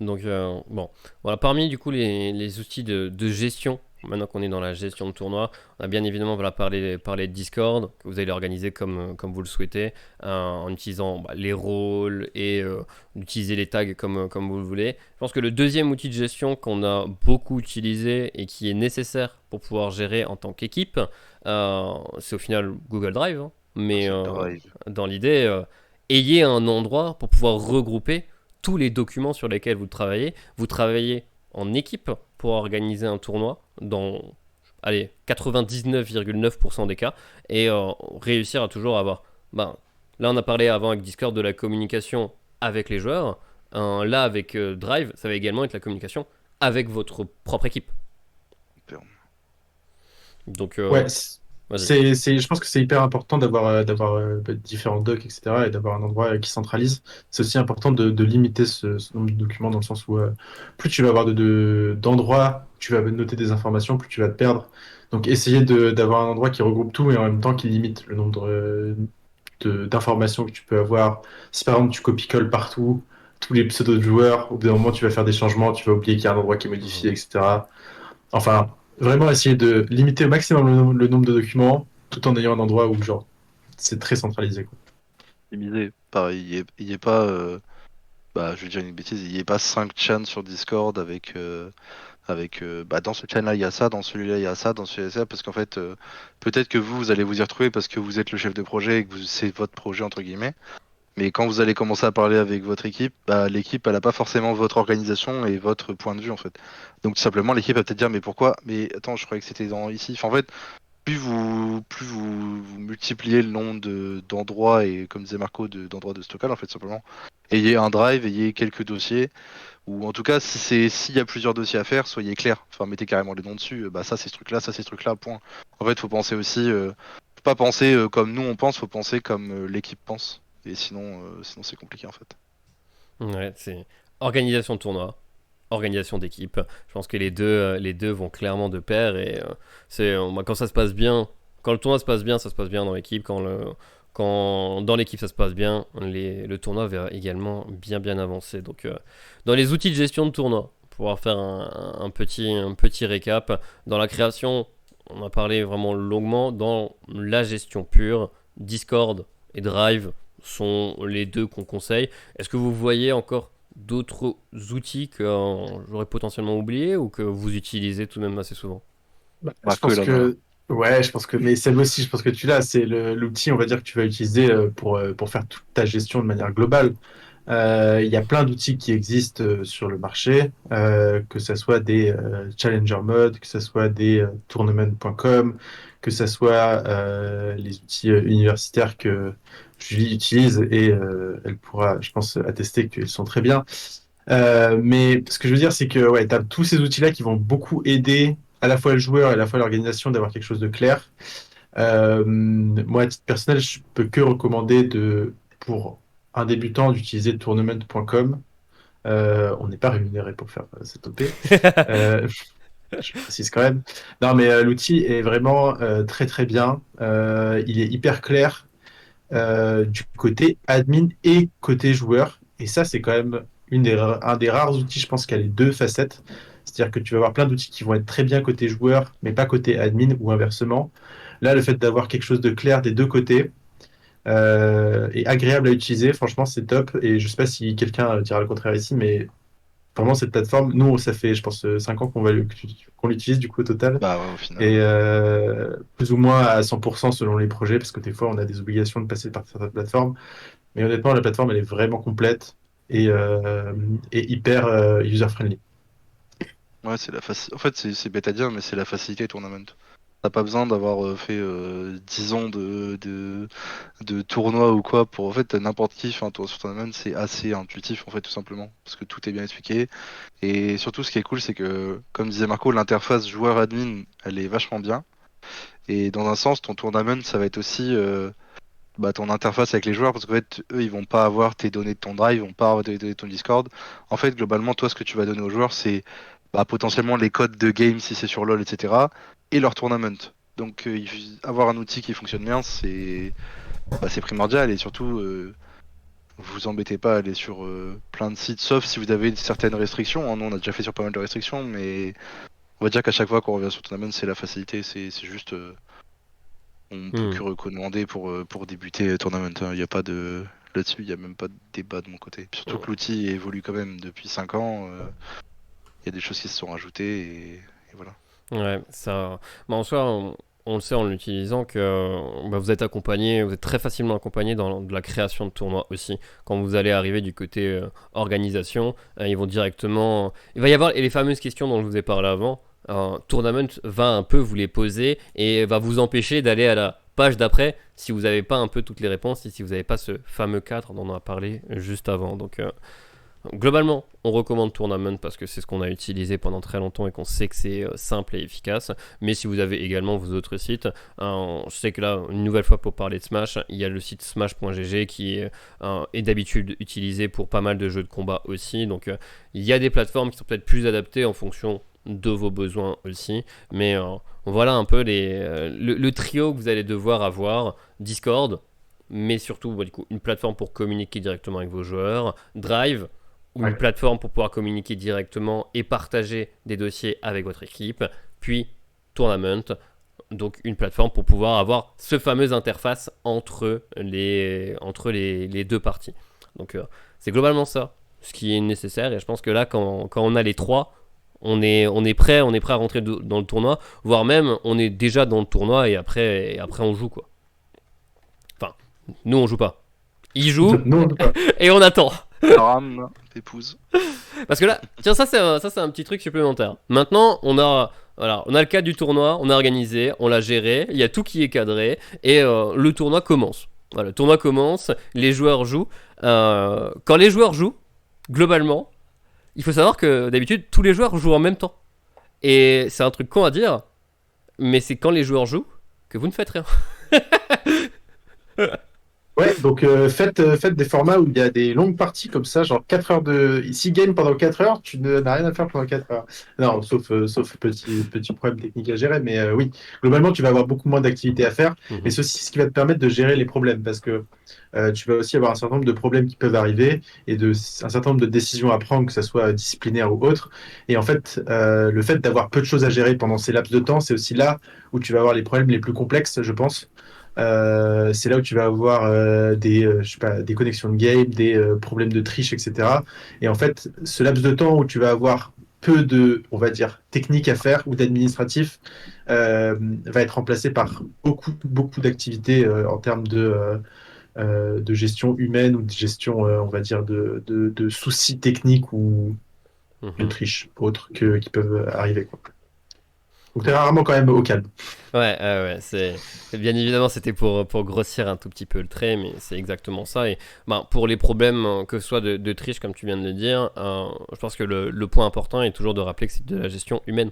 Donc, bon, voilà, parmi du coup les outils de gestion, maintenant qu'on est dans la gestion de tournoi, on a bien évidemment voilà, parlé de Discord, que vous allez organiser comme vous le souhaitez, en utilisant les rôles et d'utiliser les tags comme vous le voulez. Je pense que le deuxième outil de gestion qu'on a beaucoup utilisé et qui est nécessaire pour pouvoir gérer en tant qu'équipe, c'est au final Google Drive, hein. Mais C'est le drive. dans l'idée, ayez un endroit pour pouvoir regrouper tous les documents sur lesquels vous travaillez. Vous travaillez en équipe pour organiser un tournoi dans, allez, 99,9% des cas et réussir à toujours avoir. Ben, là, on a parlé avant avec Discord de la communication avec les joueurs. Là, avec Drive, ça va également être la communication avec votre propre équipe. Donc, Ouais, vas-y. je pense que c'est hyper important d'avoir différents docs, etc., et d'avoir un endroit qui centralise. C'est aussi important de limiter ce nombre de documents dans le sens où plus tu vas avoir d'endroits où tu vas noter des informations, plus tu vas te perdre. Donc, essayer d'avoir un endroit qui regroupe tout et en même temps qui limite le nombre d'informations que tu peux avoir. Si par exemple tu copies-colles partout, tous les pseudos de joueurs, au bout d'un moment tu vas faire des changements, tu vas oublier qu'il y a un endroit qui est modifié, Mhm. etc. Enfin, vraiment essayer de limiter au maximum le nombre de documents tout en ayant un endroit où, genre, c'est très centralisé, quoi. Optimisé. Pareil, il y est pas. Bah, je vais dire une bêtise, il n'y a pas 5 chans sur Discord bah, dans ce channel-là il y a ça, dans celui-là il y a ça, dans celui-là il y a ça, parce qu'en fait, peut-être que vous allez vous y retrouver parce que vous êtes le chef de projet et que c'est votre projet entre guillemets. Mais quand vous allez commencer à parler avec votre équipe, bah, l'équipe elle a pas forcément votre organisation et votre point de vue en fait. Donc tout simplement l'équipe va peut-être dire mais pourquoi? Mais attends, je croyais que c'était dans ici. Enfin, en fait, plus vous multipliez le nombre d'endroits et comme disait Marco d'endroits de stockage en fait simplement. Ayez un drive, ayez quelques dossiers. Ou en tout cas, s'il y a plusieurs dossiers à faire, soyez clair. Enfin, mettez carrément les noms dessus. Bah ça c'est ce truc-là, ça c'est ce truc-là, point. En fait, faut penser aussi, faut pas penser comme nous on pense, faut penser comme l'équipe pense. Et sinon c'est compliqué en fait. Ouais, c'est organisation de tournoi, organisation d'équipe. Je pense que les deux vont clairement de pair et moi, quand ça se passe bien, quand le tournoi se passe bien dans l'équipe. Quand dans l'équipe ça se passe bien, le tournoi va également bien avancer. Donc, dans les outils de gestion de tournoi, pour pouvoir faire un petit récap, dans la création, on a parlé vraiment longuement dans la gestion pure. Discord et Drive sont les deux qu'on conseille. Est-ce que vous voyez encore d'autres outils que j'aurais potentiellement oubliés ou que vous utilisez tout de même assez souvent? Bah, Bah, je pense là, que, ouais, je pense que, mais Seb aussi, je pense que tu l'as, c'est l'outil, on va dire, que tu vas utiliser pour faire toute ta gestion de manière globale. Il y a plein d'outils qui existent sur le marché, que ce soit des Challenger Mode, que ce soit des tournament.com, que ce soit les outils universitaires que Julie utilise et elle pourra, je pense, attester qu'ils sont très bien. Mais ce que je veux dire, c'est que ouais, tu as tous ces outils-là qui vont beaucoup aider à la fois le joueur et à la fois l'organisation d'avoir quelque chose de clair. Moi, à titre personnel, je peux que recommander pour un débutant d'utiliser tournament.com. On n'est pas rémunéré pour faire cette OP. Euh, je précise quand même. Non, mais l'outil est vraiment très très bien. Il est hyper clair du côté admin et côté joueur. Et ça, c'est quand même un des rares outils, je pense, qui a les deux facettes. C'est-à-dire que tu vas avoir plein d'outils qui vont être très bien côté joueur, mais pas côté admin ou inversement. Là, le fait d'avoir quelque chose de clair des deux côtés est agréable à utiliser. Franchement, c'est top. Et je sais pas si quelqu'un dira le contraire ici, mais vraiment, cette plateforme, nous, ça fait, je pense, 5 ans qu'on l'utilise du coup au total. bah ouais, au final. Et plus ou moins à 100% selon les projets, parce que des fois, on a des obligations de passer par certaines plateformes. Mais honnêtement, la plateforme, elle est vraiment complète et hyper user-friendly. Ouais, En fait, c'est bête à dire, mais c'est la facilité tournament. T'as pas besoin d'avoir fait 10 ans de tournoi ou quoi pour en fait n'importe qui fait un tour sur tournament, c'est assez intuitif en fait tout simplement parce que tout est bien expliqué et surtout ce qui est cool c'est que comme disait Marco l'interface joueur admin elle est vachement bien et dans un sens ton tournament ça va être aussi ton interface avec les joueurs parce qu'en fait eux ils vont pas avoir tes données de ton drive, ils vont pas avoir tes données de ton Discord. En fait globalement toi ce que tu vas donner aux joueurs c'est potentiellement les codes de game si c'est sur LoL etc. et leur tournament. Donc avoir un outil qui fonctionne bien c'est primordial et surtout vous embêtez pas à aller sur plein de sites sauf si vous avez certaines restrictions. Hein. Nous on a déjà fait sur pas mal de restrictions mais on va dire qu'à chaque fois qu'on revient sur tournament c'est la facilité, c'est juste on peut que recommander pour débuter tournament. Il n'y a pas de là-dessus, il n'y a même pas de débat de mon côté. Surtout que l'outil évolue quand même depuis 5 ans. Il y a des choses qui se sont rajoutées et voilà. Ouais, ça. En soi, on le sait en l'utilisant que vous êtes accompagné, vous êtes très facilement accompagné dans de la création de tournois aussi. Quand vous allez arriver du côté organisation, ils vont directement. Il va y avoir les fameuses questions dont je vous ai parlé avant. Tournament va un peu vous les poser et va vous empêcher d'aller à la page d'après si vous n'avez pas un peu toutes les réponses et si vous n'avez pas ce fameux cadre dont on a parlé juste avant. Donc globalement, on recommande Tournament parce que c'est ce qu'on a utilisé pendant très longtemps et qu'on sait que c'est simple et efficace. Mais si vous avez également vos autres sites, je sais que là, une nouvelle fois pour parler de Smash, il y a le site smash.gg qui est d'habitude utilisé pour pas mal de jeux de combat aussi. Donc il y a des plateformes qui sont peut-être plus adaptées en fonction de vos besoins aussi. Mais voilà un peu le trio que vous allez devoir avoir. Discord, mais surtout du coup, une plateforme pour communiquer directement avec vos joueurs. Drive, ou une plateforme pour pouvoir communiquer directement et partager des dossiers avec votre équipe, puis Tournament, donc une plateforme pour pouvoir avoir ce fameuse interface entre les deux parties. Donc c'est globalement ça, ce qui est nécessaire, et je pense que là, quand on a les trois, on est prêt à rentrer dans le tournoi, voire même on est déjà dans le tournoi et après on joue quoi. Enfin, nous on joue pas. Ils jouent et on attend. Ram, épouse. Parce que là, tiens, ça c'est un petit truc supplémentaire. Maintenant, on a le cadre du tournoi, on a organisé, on l'a géré, il y a tout qui est cadré et le tournoi commence. Voilà, le tournoi commence, les joueurs jouent. Quand les joueurs jouent, globalement, il faut savoir que d'habitude, tous les joueurs jouent en même temps. Et c'est un truc con à dire, mais c'est quand les joueurs jouent que vous ne faites rien. Ouais, Donc faites des formats où il y a des longues parties comme ça, genre 4 heures de... Si game pendant 4 heures, tu n'as rien à faire pendant 4 heures. Non, sauf petit problème technique à gérer, mais oui, globalement, tu vas avoir beaucoup moins d'activités à faire, et c'est aussi ce qui va te permettre de gérer les problèmes, parce que tu vas aussi avoir un certain nombre de problèmes qui peuvent arriver, et un certain nombre de décisions à prendre, que ce soit disciplinaire ou autre. Et en fait, le fait d'avoir peu de choses à gérer pendant ces laps de temps, c'est aussi là où tu vas avoir les problèmes les plus complexes, je pense. C'est là où tu vas avoir je sais pas, des connexions de game, des problèmes de triche, etc. Et en fait, ce laps de temps où tu vas avoir peu de, on va dire, technique à faire ou d'administratif va être remplacé par beaucoup d'activités en termes de gestion humaine ou de gestion, on va dire, de soucis techniques ou de Mhm. triche autres qui peuvent arriver, quoi. Donc, t'es rarement quand même au calme. Ouais, bien évidemment, c'était pour grossir un tout petit peu le trait, mais c'est exactement ça. Et ben, pour les problèmes, que ce soit de triche, comme tu viens de le dire, je pense que le point important est toujours de rappeler que c'est de la gestion humaine.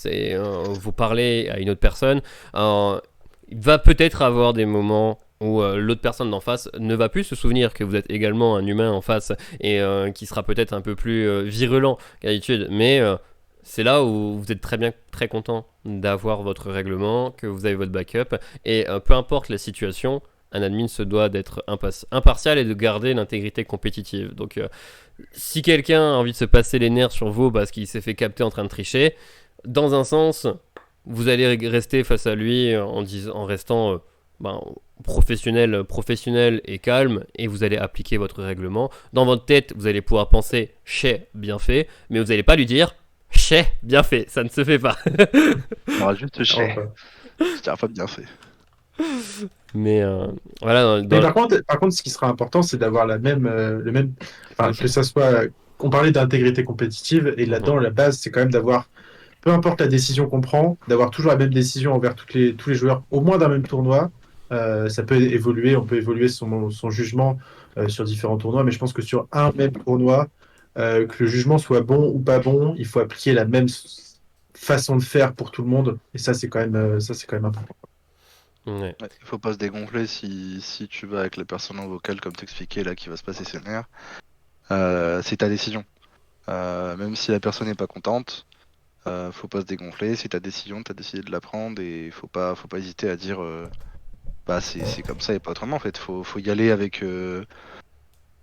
Vous parlez à une autre personne, il va peut-être avoir des moments où l'autre personne d'en face ne va plus se souvenir que vous êtes également un humain en face et qui sera peut-être un peu plus virulent qu'à d'habitude, mais c'est là où vous êtes très content d'avoir votre règlement, que vous avez votre backup, et peu importe la situation, un admin se doit d'être impartial et de garder l'intégrité compétitive. Donc si quelqu'un a envie de se passer les nerfs sur vous parce qu'il s'est fait capter en train de tricher, dans un sens, vous allez rester face à lui en restant ben, professionnel et calme, et vous allez appliquer votre règlement. Dans votre tête, vous allez pouvoir penser chais, bien fait, mais vous n'allez pas lui dire chais, bien fait, ça ne se fait pas. On aura juste Alors, chez. C'est pas bien fait. Mais voilà, mais par contre, ce qui sera important, c'est d'avoir le même, enfin, que ça soit. On parlait d'intégrité compétitive, et là-dedans, la base, c'est quand même d'avoir, peu importe la décision qu'on prend, d'avoir toujours la même décision envers tous les joueurs, au moins d'un même tournoi. Ça peut évoluer, on peut évoluer son jugement sur différents tournois, mais je pense que sur un même tournoi, que le jugement soit bon ou pas bon, il faut appliquer la même façon de faire pour tout le monde, et ça, c'est quand même important. ouais. Ouais, faut pas se dégonfler si tu vas avec la personne en vocal, comme t'expliquais là, qui va se passer ses nerfs. C'est ta décision. Même si la personne n'est pas contente, faut pas se dégonfler. C'est ta décision, t'as décidé de la prendre, et faut pas hésiter à dire bah c'est comme ça et pas autrement en fait. Faut y aller avec.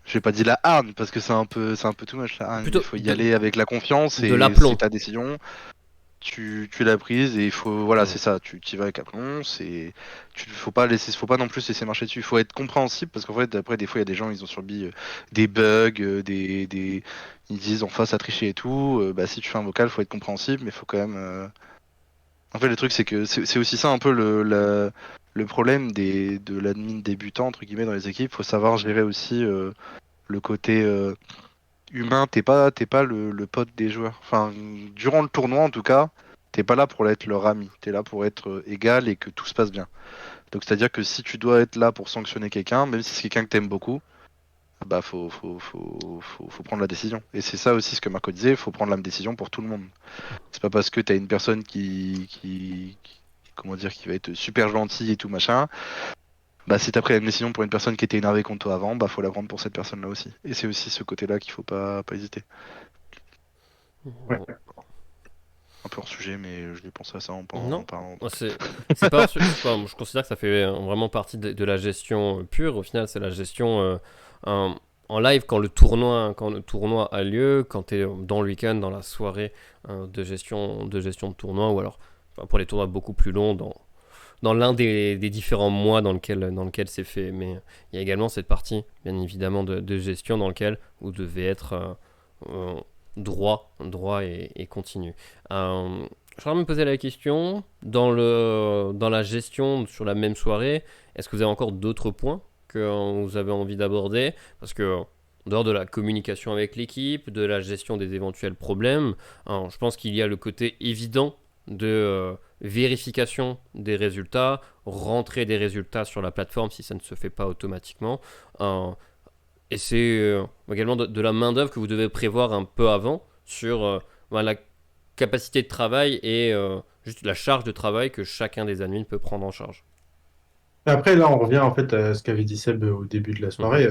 Je vais pas dire la hargne parce que c'est un peu too much la hargne, mais Plutôt faut y aller avec la confiance, de et l'aplomb. c'est ta décision. Tu l'as prise, et il faut, voilà, Mm. c'est ça, tu y vas avec aplomb. Faut pas non plus laisser marcher dessus. Il faut être compréhensible, parce qu'en fait, après, des fois, il y a des gens, ils ont subi des bugs, ils disent en face à tricher et tout. Bah, si tu fais un vocal, faut être compréhensible, mais faut quand même. En fait, le truc, c'est que c'est aussi ça un peu le problème de l'admin débutant, entre guillemets, dans les équipes. Faut savoir gérer aussi le côté humain. T'es pas le pote des joueurs. Enfin, durant le tournoi, en tout cas, t'es pas là pour être leur ami. T'es là pour être égal et que tout se passe bien. Donc, c'est-à-dire que si tu dois être là pour sanctionner quelqu'un, même si c'est quelqu'un que t'aimes beaucoup, bah faut prendre la décision. Et c'est ça aussi ce que Marco disait, faut prendre la décision pour tout le monde. C'est pas parce que t'as une personne comment dire, qui va être super gentille et tout machin. Bah, si t'as pris une décision pour une personne qui était énervée contre toi avant, bah faut la prendre pour cette personne-là aussi. Et c'est aussi ce côté-là qu'il faut pas hésiter. Ouais. Un peu hors sujet, mais je l'ai pensé à ça en Non, parlant. c'est pas, je considère que ça fait vraiment partie de la gestion pure. Au final, c'est la gestion en live quand le tournoi a lieu, quand tu es dans le week-end, dans la soirée de gestion de tournoi, ou alors enfin, pour les tournois beaucoup plus longs, dans l'un des différents mois dans lequel c'est fait. Mais il y a également cette partie, bien évidemment, de gestion dans lequel vous devez être droit et continu. Je voudrais me poser la question, dans la gestion sur la même soirée, est-ce que vous avez encore d'autres points que vous avez envie d'aborder? Parce que, en dehors de la communication avec l'équipe, de la gestion des éventuels problèmes, je pense qu'il y a le côté évident de vérification des résultats, rentrer des résultats sur la plateforme si ça ne se fait pas automatiquement. Et c'est également de la main-d'œuvre que vous devez prévoir un peu avant sur la capacité de travail et juste la charge de travail que chacun des admins peut prendre en charge. Après, là, on revient en fait à ce qu'avait dit Seb au début de la Mhm. soirée.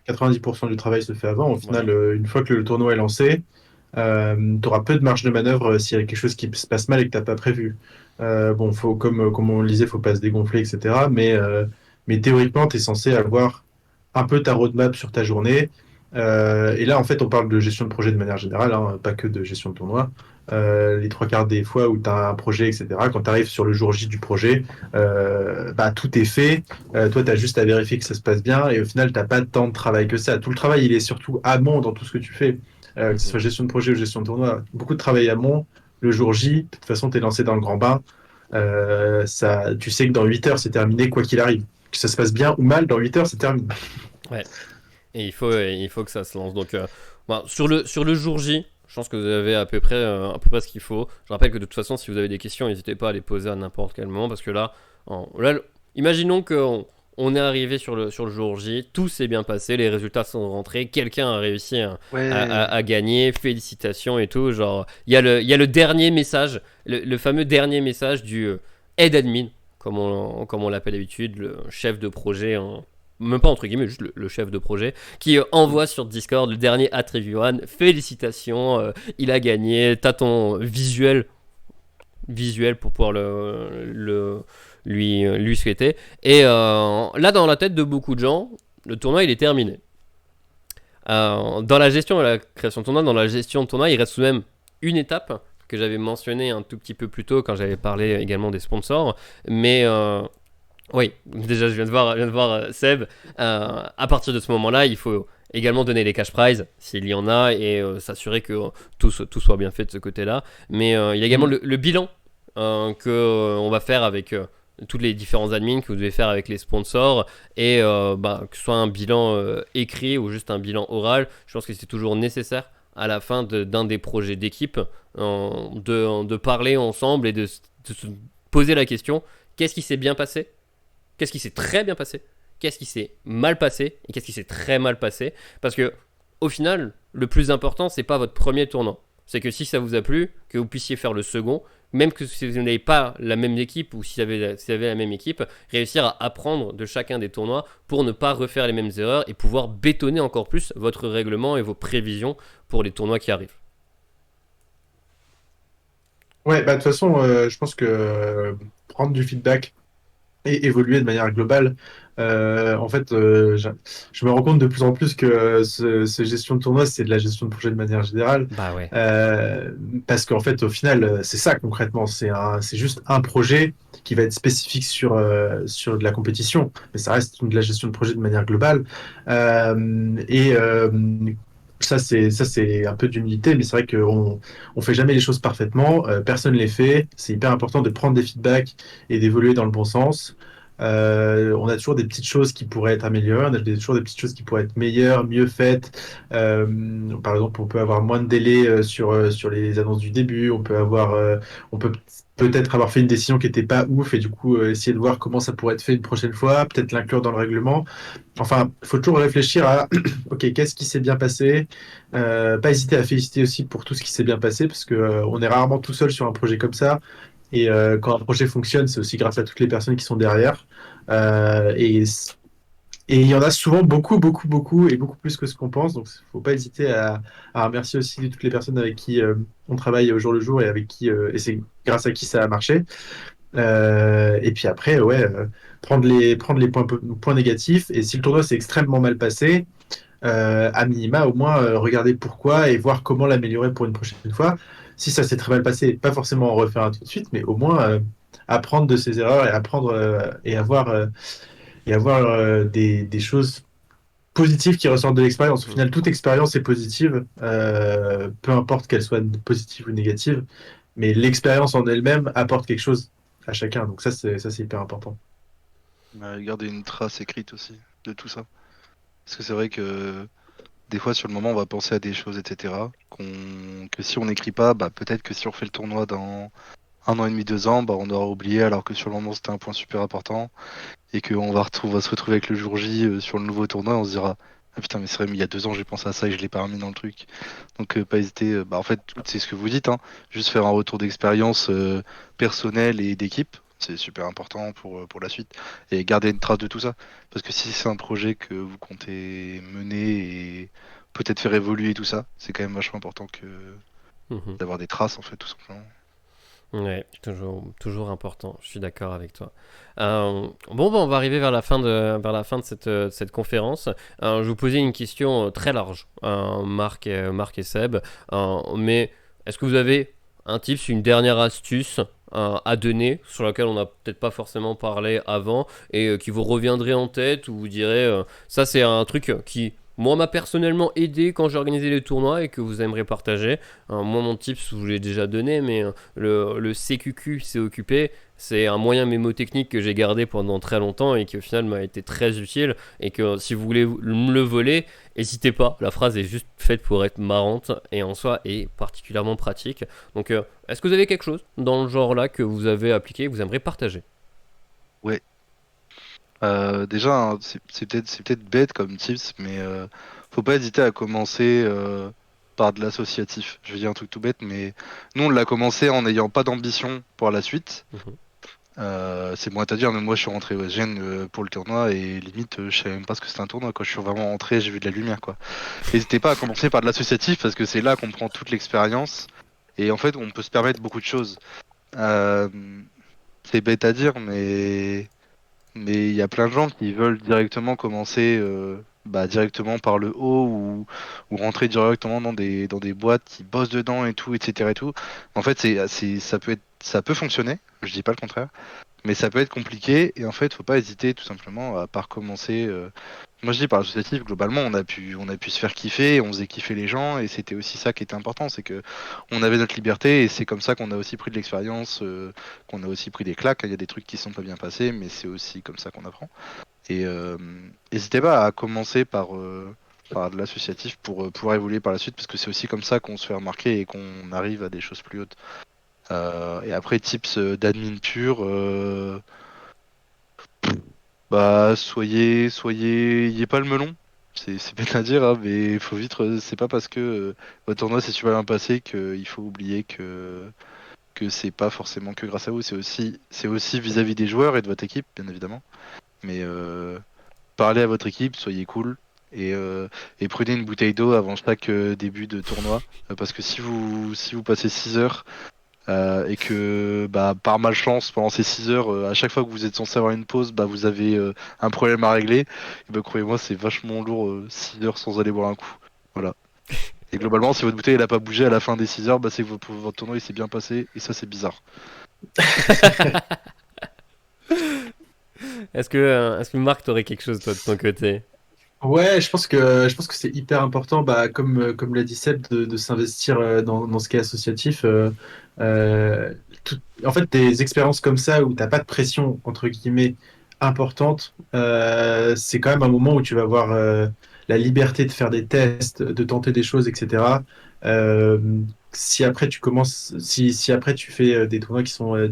90% du travail se fait avant. Au final, Voilà. une fois que le tournoi est lancé, tu auras peu de marge de manœuvre s'il y a quelque chose qui se passe mal et que tu n'as pas prévu. Bon, comme on le disait, faut pas se dégonfler, etc. Mais théoriquement, tu es censé avoir un peu ta roadmap sur ta journée. Et là, en fait, on parle de gestion de projet de manière générale, hein, pas que de gestion de tournoi. Les trois quarts des fois où tu as un projet, etc., quand tu arrives sur le jour J du projet, bah, tout est fait. Toi, tu as juste à vérifier que ça se passe bien. Et au final, tu n'as pas tant de travail que ça. Tout le travail, il est surtout amont dans tout ce que tu fais, que ce Mhm. soit gestion de projet ou gestion de tournoi. Beaucoup de travail amont. Le jour J, de toute façon, tu es lancé dans le grand bain. Tu sais que dans 8 heures, c'est terminé, quoi qu'il arrive. Que ça se passe bien ou mal, dans 8 heures, c'est terminé. Ouais. Et il faut que ça se lance. Donc, bon, sur le jour J, je pense que vous avez à peu près ce qu'il faut. Je rappelle que de toute façon, si vous avez des questions, n'hésitez pas à les poser à n'importe quel moment. Parce que là, imaginons qu'on on est arrivé sur le jour J, tout s'est bien passé, les résultats sont rentrés, quelqu'un a réussi Ouais. à gagner, félicitations et tout. Genre, il y a le dernier message, le fameux dernier message du head admin, comme on l'appelle d'habitude, le chef de projet même pas entre guillemets, juste le chef de projet, qui envoie sur Discord le dernier Atreviwan. Félicitations, il a gagné. T'as ton visuel pour pouvoir lui souhaiter. Et là, dans la tête de beaucoup de gens, le tournoi il est terminé. Dans la gestion de la création de tournoi, dans la gestion de tournoi, il reste tout de même une étape que j'avais mentionné un tout petit peu plus tôt quand j'avais parlé également des sponsors. Mais oui, déjà je viens de voir Seb. À partir de ce moment-là, il faut également donner les cash prizes s'il y en a et s'assurer que tout soit bien fait de ce côté-là. Mais il y a également Mm. le bilan que on va faire avec tous les différents admins que vous devez faire avec les sponsors et que ce soit un bilan écrit ou juste un bilan oral. Je pense que c'est toujours nécessaire à la fin d'un des projets d'équipe de parler ensemble et de se poser la question qu'est-ce qui s'est bien passé, qu'est-ce qui s'est très bien passé, qu'est-ce qui s'est mal passé et qu'est-ce qui s'est très mal passé. Parce que au final, le plus important, c'est pas votre premier tournoi. C'est que si ça vous a plu, que vous puissiez faire le second, même que si vous n'avez pas la même équipe ou si vous avez la même équipe, réussir à apprendre de chacun des tournois pour ne pas refaire les mêmes erreurs et pouvoir bétonner encore plus votre règlement et vos prévisions pour les tournois qui arrivent. Ouais, bah, de toute façon, je pense que prendre du feedback et évoluer de manière globale. En fait, je me rends compte de plus en plus que ce gestion de tournoi, c'est de la gestion de projet de manière générale. Bah ouais. Euh, Parce qu'en fait, au final, c'est ça concrètement. C'est juste un projet qui va être spécifique sur de la compétition. Mais ça reste de la gestion de projet de manière globale. Et ça, c'est un peu d'humilité, mais c'est vrai qu'on fait jamais les choses parfaitement. Personne ne les fait. C'est hyper important de prendre des feedbacks et d'évoluer dans le bon sens. On a toujours des petites choses qui pourraient être améliorées, on a toujours des petites choses qui pourraient être meilleures, mieux faites. Par exemple, on peut avoir moins de délai sur les annonces du début, on peut peut-être avoir fait une décision qui n'était pas ouf et du coup essayer de voir comment ça pourrait être fait une prochaine fois, peut-être l'inclure dans le règlement. Enfin, il faut toujours réfléchir à, ok, qu'est-ce qui s'est bien passé? Pas hésiter à féliciter aussi pour tout ce qui s'est bien passé, parce que on est rarement tout seul sur un projet comme ça. Et quand un projet fonctionne, c'est aussi grâce à toutes les personnes qui sont derrière. Euh, et, et il y en a souvent beaucoup, beaucoup, beaucoup, et beaucoup plus que ce qu'on pense. Donc, il ne faut pas hésiter à remercier aussi toutes les personnes avec qui on travaille au jour le jour et avec qui, et c'est grâce à qui ça a marché. Et puis après, ouais, prendre les points négatifs. Et si le tournoi s'est extrêmement mal passé, à minima, au moins, regarder pourquoi et voir comment l'améliorer pour une prochaine fois. Si ça s'est très mal passé, pas forcément en refaire un tout de suite, mais au moins apprendre de ses erreurs et apprendre et avoir des choses positives qui ressortent de l'expérience. Au Mhm. final, toute expérience est positive, peu importe qu'elle soit positive ou négative, mais l'expérience en elle-même apporte quelque chose à chacun. Donc ça, c'est hyper important. Garder une trace écrite aussi de tout ça. Parce que c'est vrai que des fois sur le moment on va penser à des choses, etc. Que si on n'écrit pas, bah peut-être que si on fait le tournoi dans 1 an et demi, 2 ans, bah on aura oublié alors que sur le moment c'était un point super important. Et qu'on va se retrouver avec le jour J sur le nouveau tournoi, on se dira ah putain mais c'est vrai mais il y a 2 ans j'ai pensé à ça et je l'ai pas remis dans le truc. Donc pas hésiter, bah en fait c'est ce que vous dites, hein, juste faire un retour d'expérience personnelle et d'équipe. C'est super important pour la suite. Et garder une trace de tout ça. Parce que si c'est un projet que vous comptez mener et peut-être faire évoluer tout ça, c'est quand même vachement important que Mhm. d'avoir des traces, en fait, tout simplement. Ouais, toujours important, je suis d'accord avec toi. Bon, on va arriver vers la fin de cette conférence. Je vais vous poser une question très large, Marc et Seb. Mais est-ce que vous avez un tips, une dernière astuce à donner sur laquelle on n'a peut-être pas forcément parlé avant et qui vous reviendrait en tête ou vous direz ça c'est un truc qui moi m'a personnellement aidé quand j'ai organisé les tournois et que vous aimeriez partager. Moi mon tips je vous l'ai déjà donné mais le CQQ s'est occupé. C'est un moyen mémotechnique que j'ai gardé pendant très longtemps et qui au final m'a été très utile. Et que si vous voulez me le voler, n'hésitez pas. La phrase est juste faite pour être marrante et en soi est particulièrement pratique. Donc, est-ce que vous avez quelque chose dans le genre là que vous avez appliqué et que vous aimeriez partager? Ouais. Déjà, hein, c'est peut-être bête comme tips, mais faut pas hésiter à commencer par de l'associatif. Je vais dire un truc tout bête, mais nous, on l'a commencé en n'ayant pas d'ambition pour la suite. Mhm. C'est bon à te dire, mais moi, je suis rentré au SGN pour le tournoi et limite, je savais même pas ce que c'était un tournoi. Quand je suis vraiment rentré, j'ai vu de la lumière, quoi. N'hésitez pas à commencer par de l'associatif parce que c'est là qu'on prend toute l'expérience et en fait, on peut se permettre beaucoup de choses. Euh, c'est bête à dire, mais il y a plein de gens qui veulent directement commencer directement par le haut ou rentrer directement dans des boîtes qui bossent dedans et tout, etc. et tout. En fait, ça peut fonctionner, je dis pas le contraire, mais ça peut être compliqué et en fait, faut pas hésiter tout simplement à par commencer. Moi, je dis par l'associatif, globalement, on a pu se faire kiffer, on faisait kiffer les gens et c'était aussi ça qui était important, c'est que on avait notre liberté et c'est comme ça qu'on a aussi pris de l'expérience, qu'on a aussi pris des claques. Il y a des trucs qui sont pas bien passés, mais c'est aussi comme ça qu'on apprend. Et n'hésitez pas à commencer par de l'associatif pour pouvoir évoluer par la suite parce que c'est aussi comme ça qu'on se fait remarquer et qu'on arrive à des choses plus hautes. Et après, tips d'admin pur. Bah, ayez pas le melon. C'est bête à dire, hein, mais il faut vite. C'est pas parce que votre tournoi s'est super bien passé qu'il faut oublier que c'est pas forcément que grâce à vous. C'est aussi vis-à-vis des joueurs et de votre équipe, bien évidemment. Mais parlez à votre équipe, soyez cool. Et prenez une bouteille d'eau avant chaque début de tournoi. Parce que si vous passez 6 heures et que bah, par malchance pendant ces 6 heures, à chaque fois que vous êtes censé avoir une pause, bah, vous avez un problème à régler, et bah, croyez-moi, c'est vachement lourd 6 heures sans aller boire un coup. Voilà. Et globalement, si votre bouteille elle a pas bougé à la fin des 6 heures, bah, c'est que votre tournoi il s'est bien passé, et ça c'est bizarre. Est-ce que Marc, t'aurais quelque chose toi de ton côté? Ouais, je pense que c'est hyper important, bah, comme l'a dit Seb, de s'investir dans ce qui est associatif. Euh, En fait, des expériences comme ça où t'as pas de pression entre guillemets importante, c'est quand même un moment où tu vas avoir la liberté de faire des tests, de tenter des choses, etc. Euh, si après tu fais des tournois qui sont,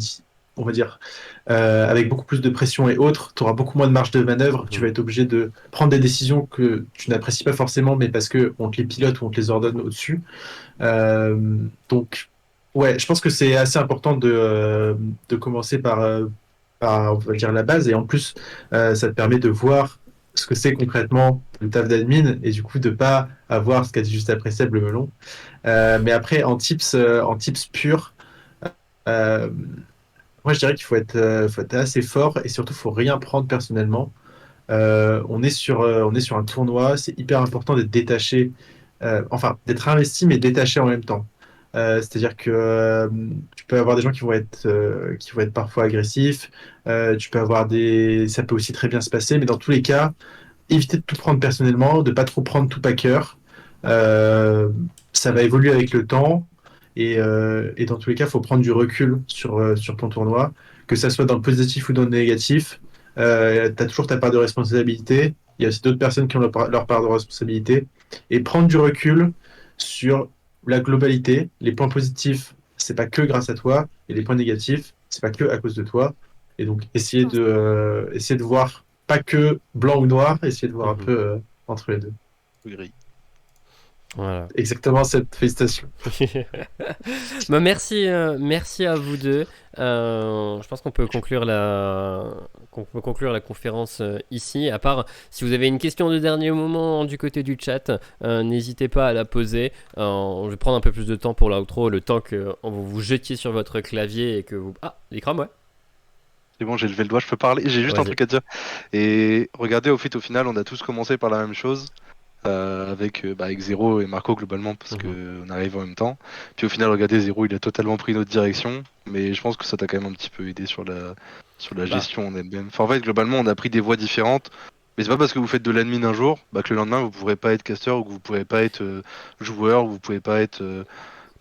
on va dire avec beaucoup plus de pression et autres, tu auras beaucoup moins de marge de manœuvre. Tu vas Mhm. être obligé de prendre des décisions que tu n'apprécies pas forcément, mais parce que on te les pilote ou on te les ordonne au-dessus. Donc, ouais, je pense que c'est assez important de commencer par, on va dire, la base. Et en plus, ça te permet de voir ce que c'est concrètement le taf d'admin et du coup de pas avoir ce qu'a dit juste après Seb, le melon. Mais après, en tips purs, euh, moi, je dirais qu'il faut être assez fort et surtout, faut rien prendre personnellement. On est sur un tournoi, c'est hyper important d'être détaché, enfin, d'être investi mais détaché en même temps. C'est-à-dire que tu peux avoir des gens qui vont être parfois agressifs, tu peux ça peut aussi très bien se passer, mais dans tous les cas, éviter de tout prendre personnellement, de pas trop prendre tout à cœur. Euh, Ça va évoluer avec le temps. Et dans tous les cas, il faut prendre du recul sur ton tournoi, que ça soit dans le positif ou dans le négatif. Tu as toujours ta part de responsabilité. Il y a aussi d'autres personnes qui ont leur part de responsabilité. Et prendre du recul sur la globalité. Les points positifs, c'est pas que grâce à toi. Et les points négatifs, c'est pas que à cause de toi. Et donc, essayer de voir pas que blanc ou noir, essayer de voir un Mhm. peu entre les deux. Gris. Voilà. Exactement cette félicitation. Bah, merci à vous deux. Je pense qu'on peut conclure la conférence ici. À part, si vous avez une question de dernier moment du côté du chat, n'hésitez pas à la poser. Je vais prendre un peu plus de temps pour l'outro, le temps que vous vous jetiez sur votre clavier et que vous... Ah, l'écran, ouais. C'est bon, j'ai levé le doigt, je peux parler. J'ai juste un Vas-y. truc à dire. Et regardez, au final, on a tous commencé par la même chose. Avec Zero et Marco globalement parce que on arrive en même temps. Puis au final, regardez, Zero il a totalement pris notre direction, mais je pense que ça t'a quand même un petit peu aidé sur la Bah. gestion en elle-même. Enfin, en fait, globalement, on a pris des voies différentes, mais c'est pas parce que vous faites de l'admin un jour que le lendemain vous pourrez pas être caster ou que vous pourrez pas être joueur, ou vous pouvez pas être.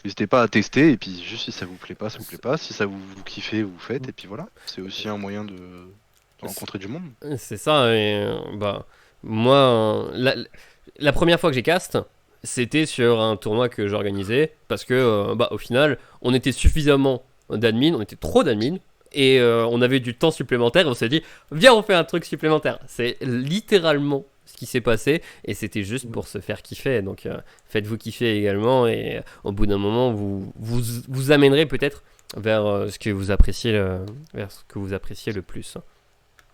N'hésitez pas à tester et puis juste si ça vous plaît pas, ça vous plaît pas. Si ça vous kiffez, vous faites et puis voilà. C'est aussi un moyen de rencontrer du monde. C'est ça, et bah, moi, la première fois que j'ai cast, c'était sur un tournoi que j'organisais, parce que, bah, au final, on était suffisamment d'admin, on était trop d'admin, et on avait du temps supplémentaire, et on s'est dit, viens, on fait un truc supplémentaire. C'est littéralement ce qui s'est passé, et c'était juste pour se faire kiffer, donc faites-vous kiffer également, et au bout d'un moment, vous amènerez peut-être vers ce que vous appréciez, vers ce que vous appréciez le plus.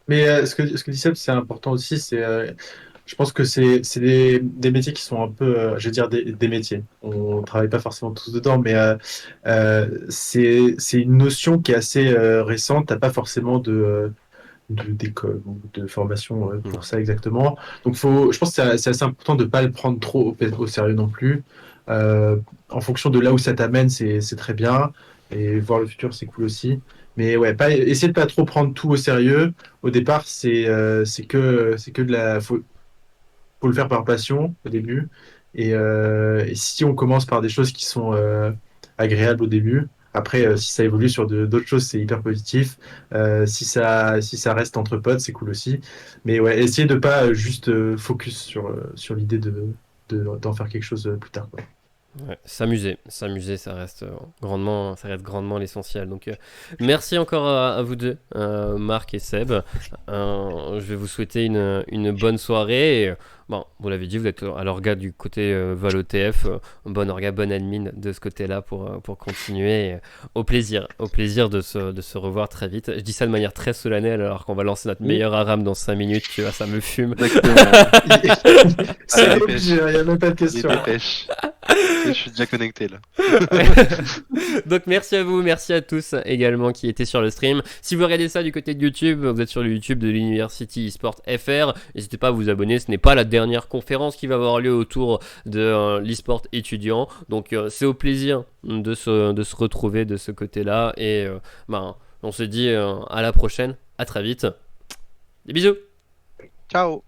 Mais ce que dit Seb, c'est important aussi. Je pense que c'est des métiers qui sont un peu, je veux dire, des métiers. On ne travaille pas forcément tous dedans, mais c'est une notion qui est assez récente. Tu n'as pas forcément d'école ou de formation Non. pour ça exactement. Donc, je pense que c'est assez important de ne pas le prendre trop au sérieux non plus. En fonction de là où ça t'amène, c'est très bien. Et voir le futur, c'est cool aussi. Mais ouais, essayer de pas trop prendre tout au sérieux. Au départ, c'est que faut le faire par passion au début. Et si on commence par des choses qui sont agréables au début, après, si ça évolue sur d'autres choses, c'est hyper positif. Si ça reste entre potes, c'est cool aussi. Mais ouais, essayer de pas juste focus sur l'idée d'en faire quelque chose plus tard, quoi. Ouais, s'amuser, ça reste grandement l'essentiel. Donc, merci encore à vous deux, Marc et Seb. Je vais vous souhaiter une bonne soirée. Et, bon, vous l'avez dit, vous êtes à l'orga du côté Val OTF. Bon orga, bonne admin de ce côté-là pour continuer. Et, au plaisir de se revoir très vite. Je dis ça de manière très solennelle alors qu'on va lancer notre meilleur Aram dans 5 minutes. Tu vois, ça me fume. C'est Allez, obligé, il n'y a même pas de Les question. dépêches. Je suis déjà connecté là. Donc merci à vous, merci à tous également qui étaient sur le stream. Si vous regardez ça du côté de YouTube, vous êtes sur le YouTube de l'University eSport FR. N'hésitez pas à vous abonner, ce n'est pas la dernière conférence qui va avoir lieu autour de l'eSport étudiant. Donc c'est au plaisir de se retrouver de ce côté-là. Et on se dit à la prochaine, à très vite. Des bisous. Ciao.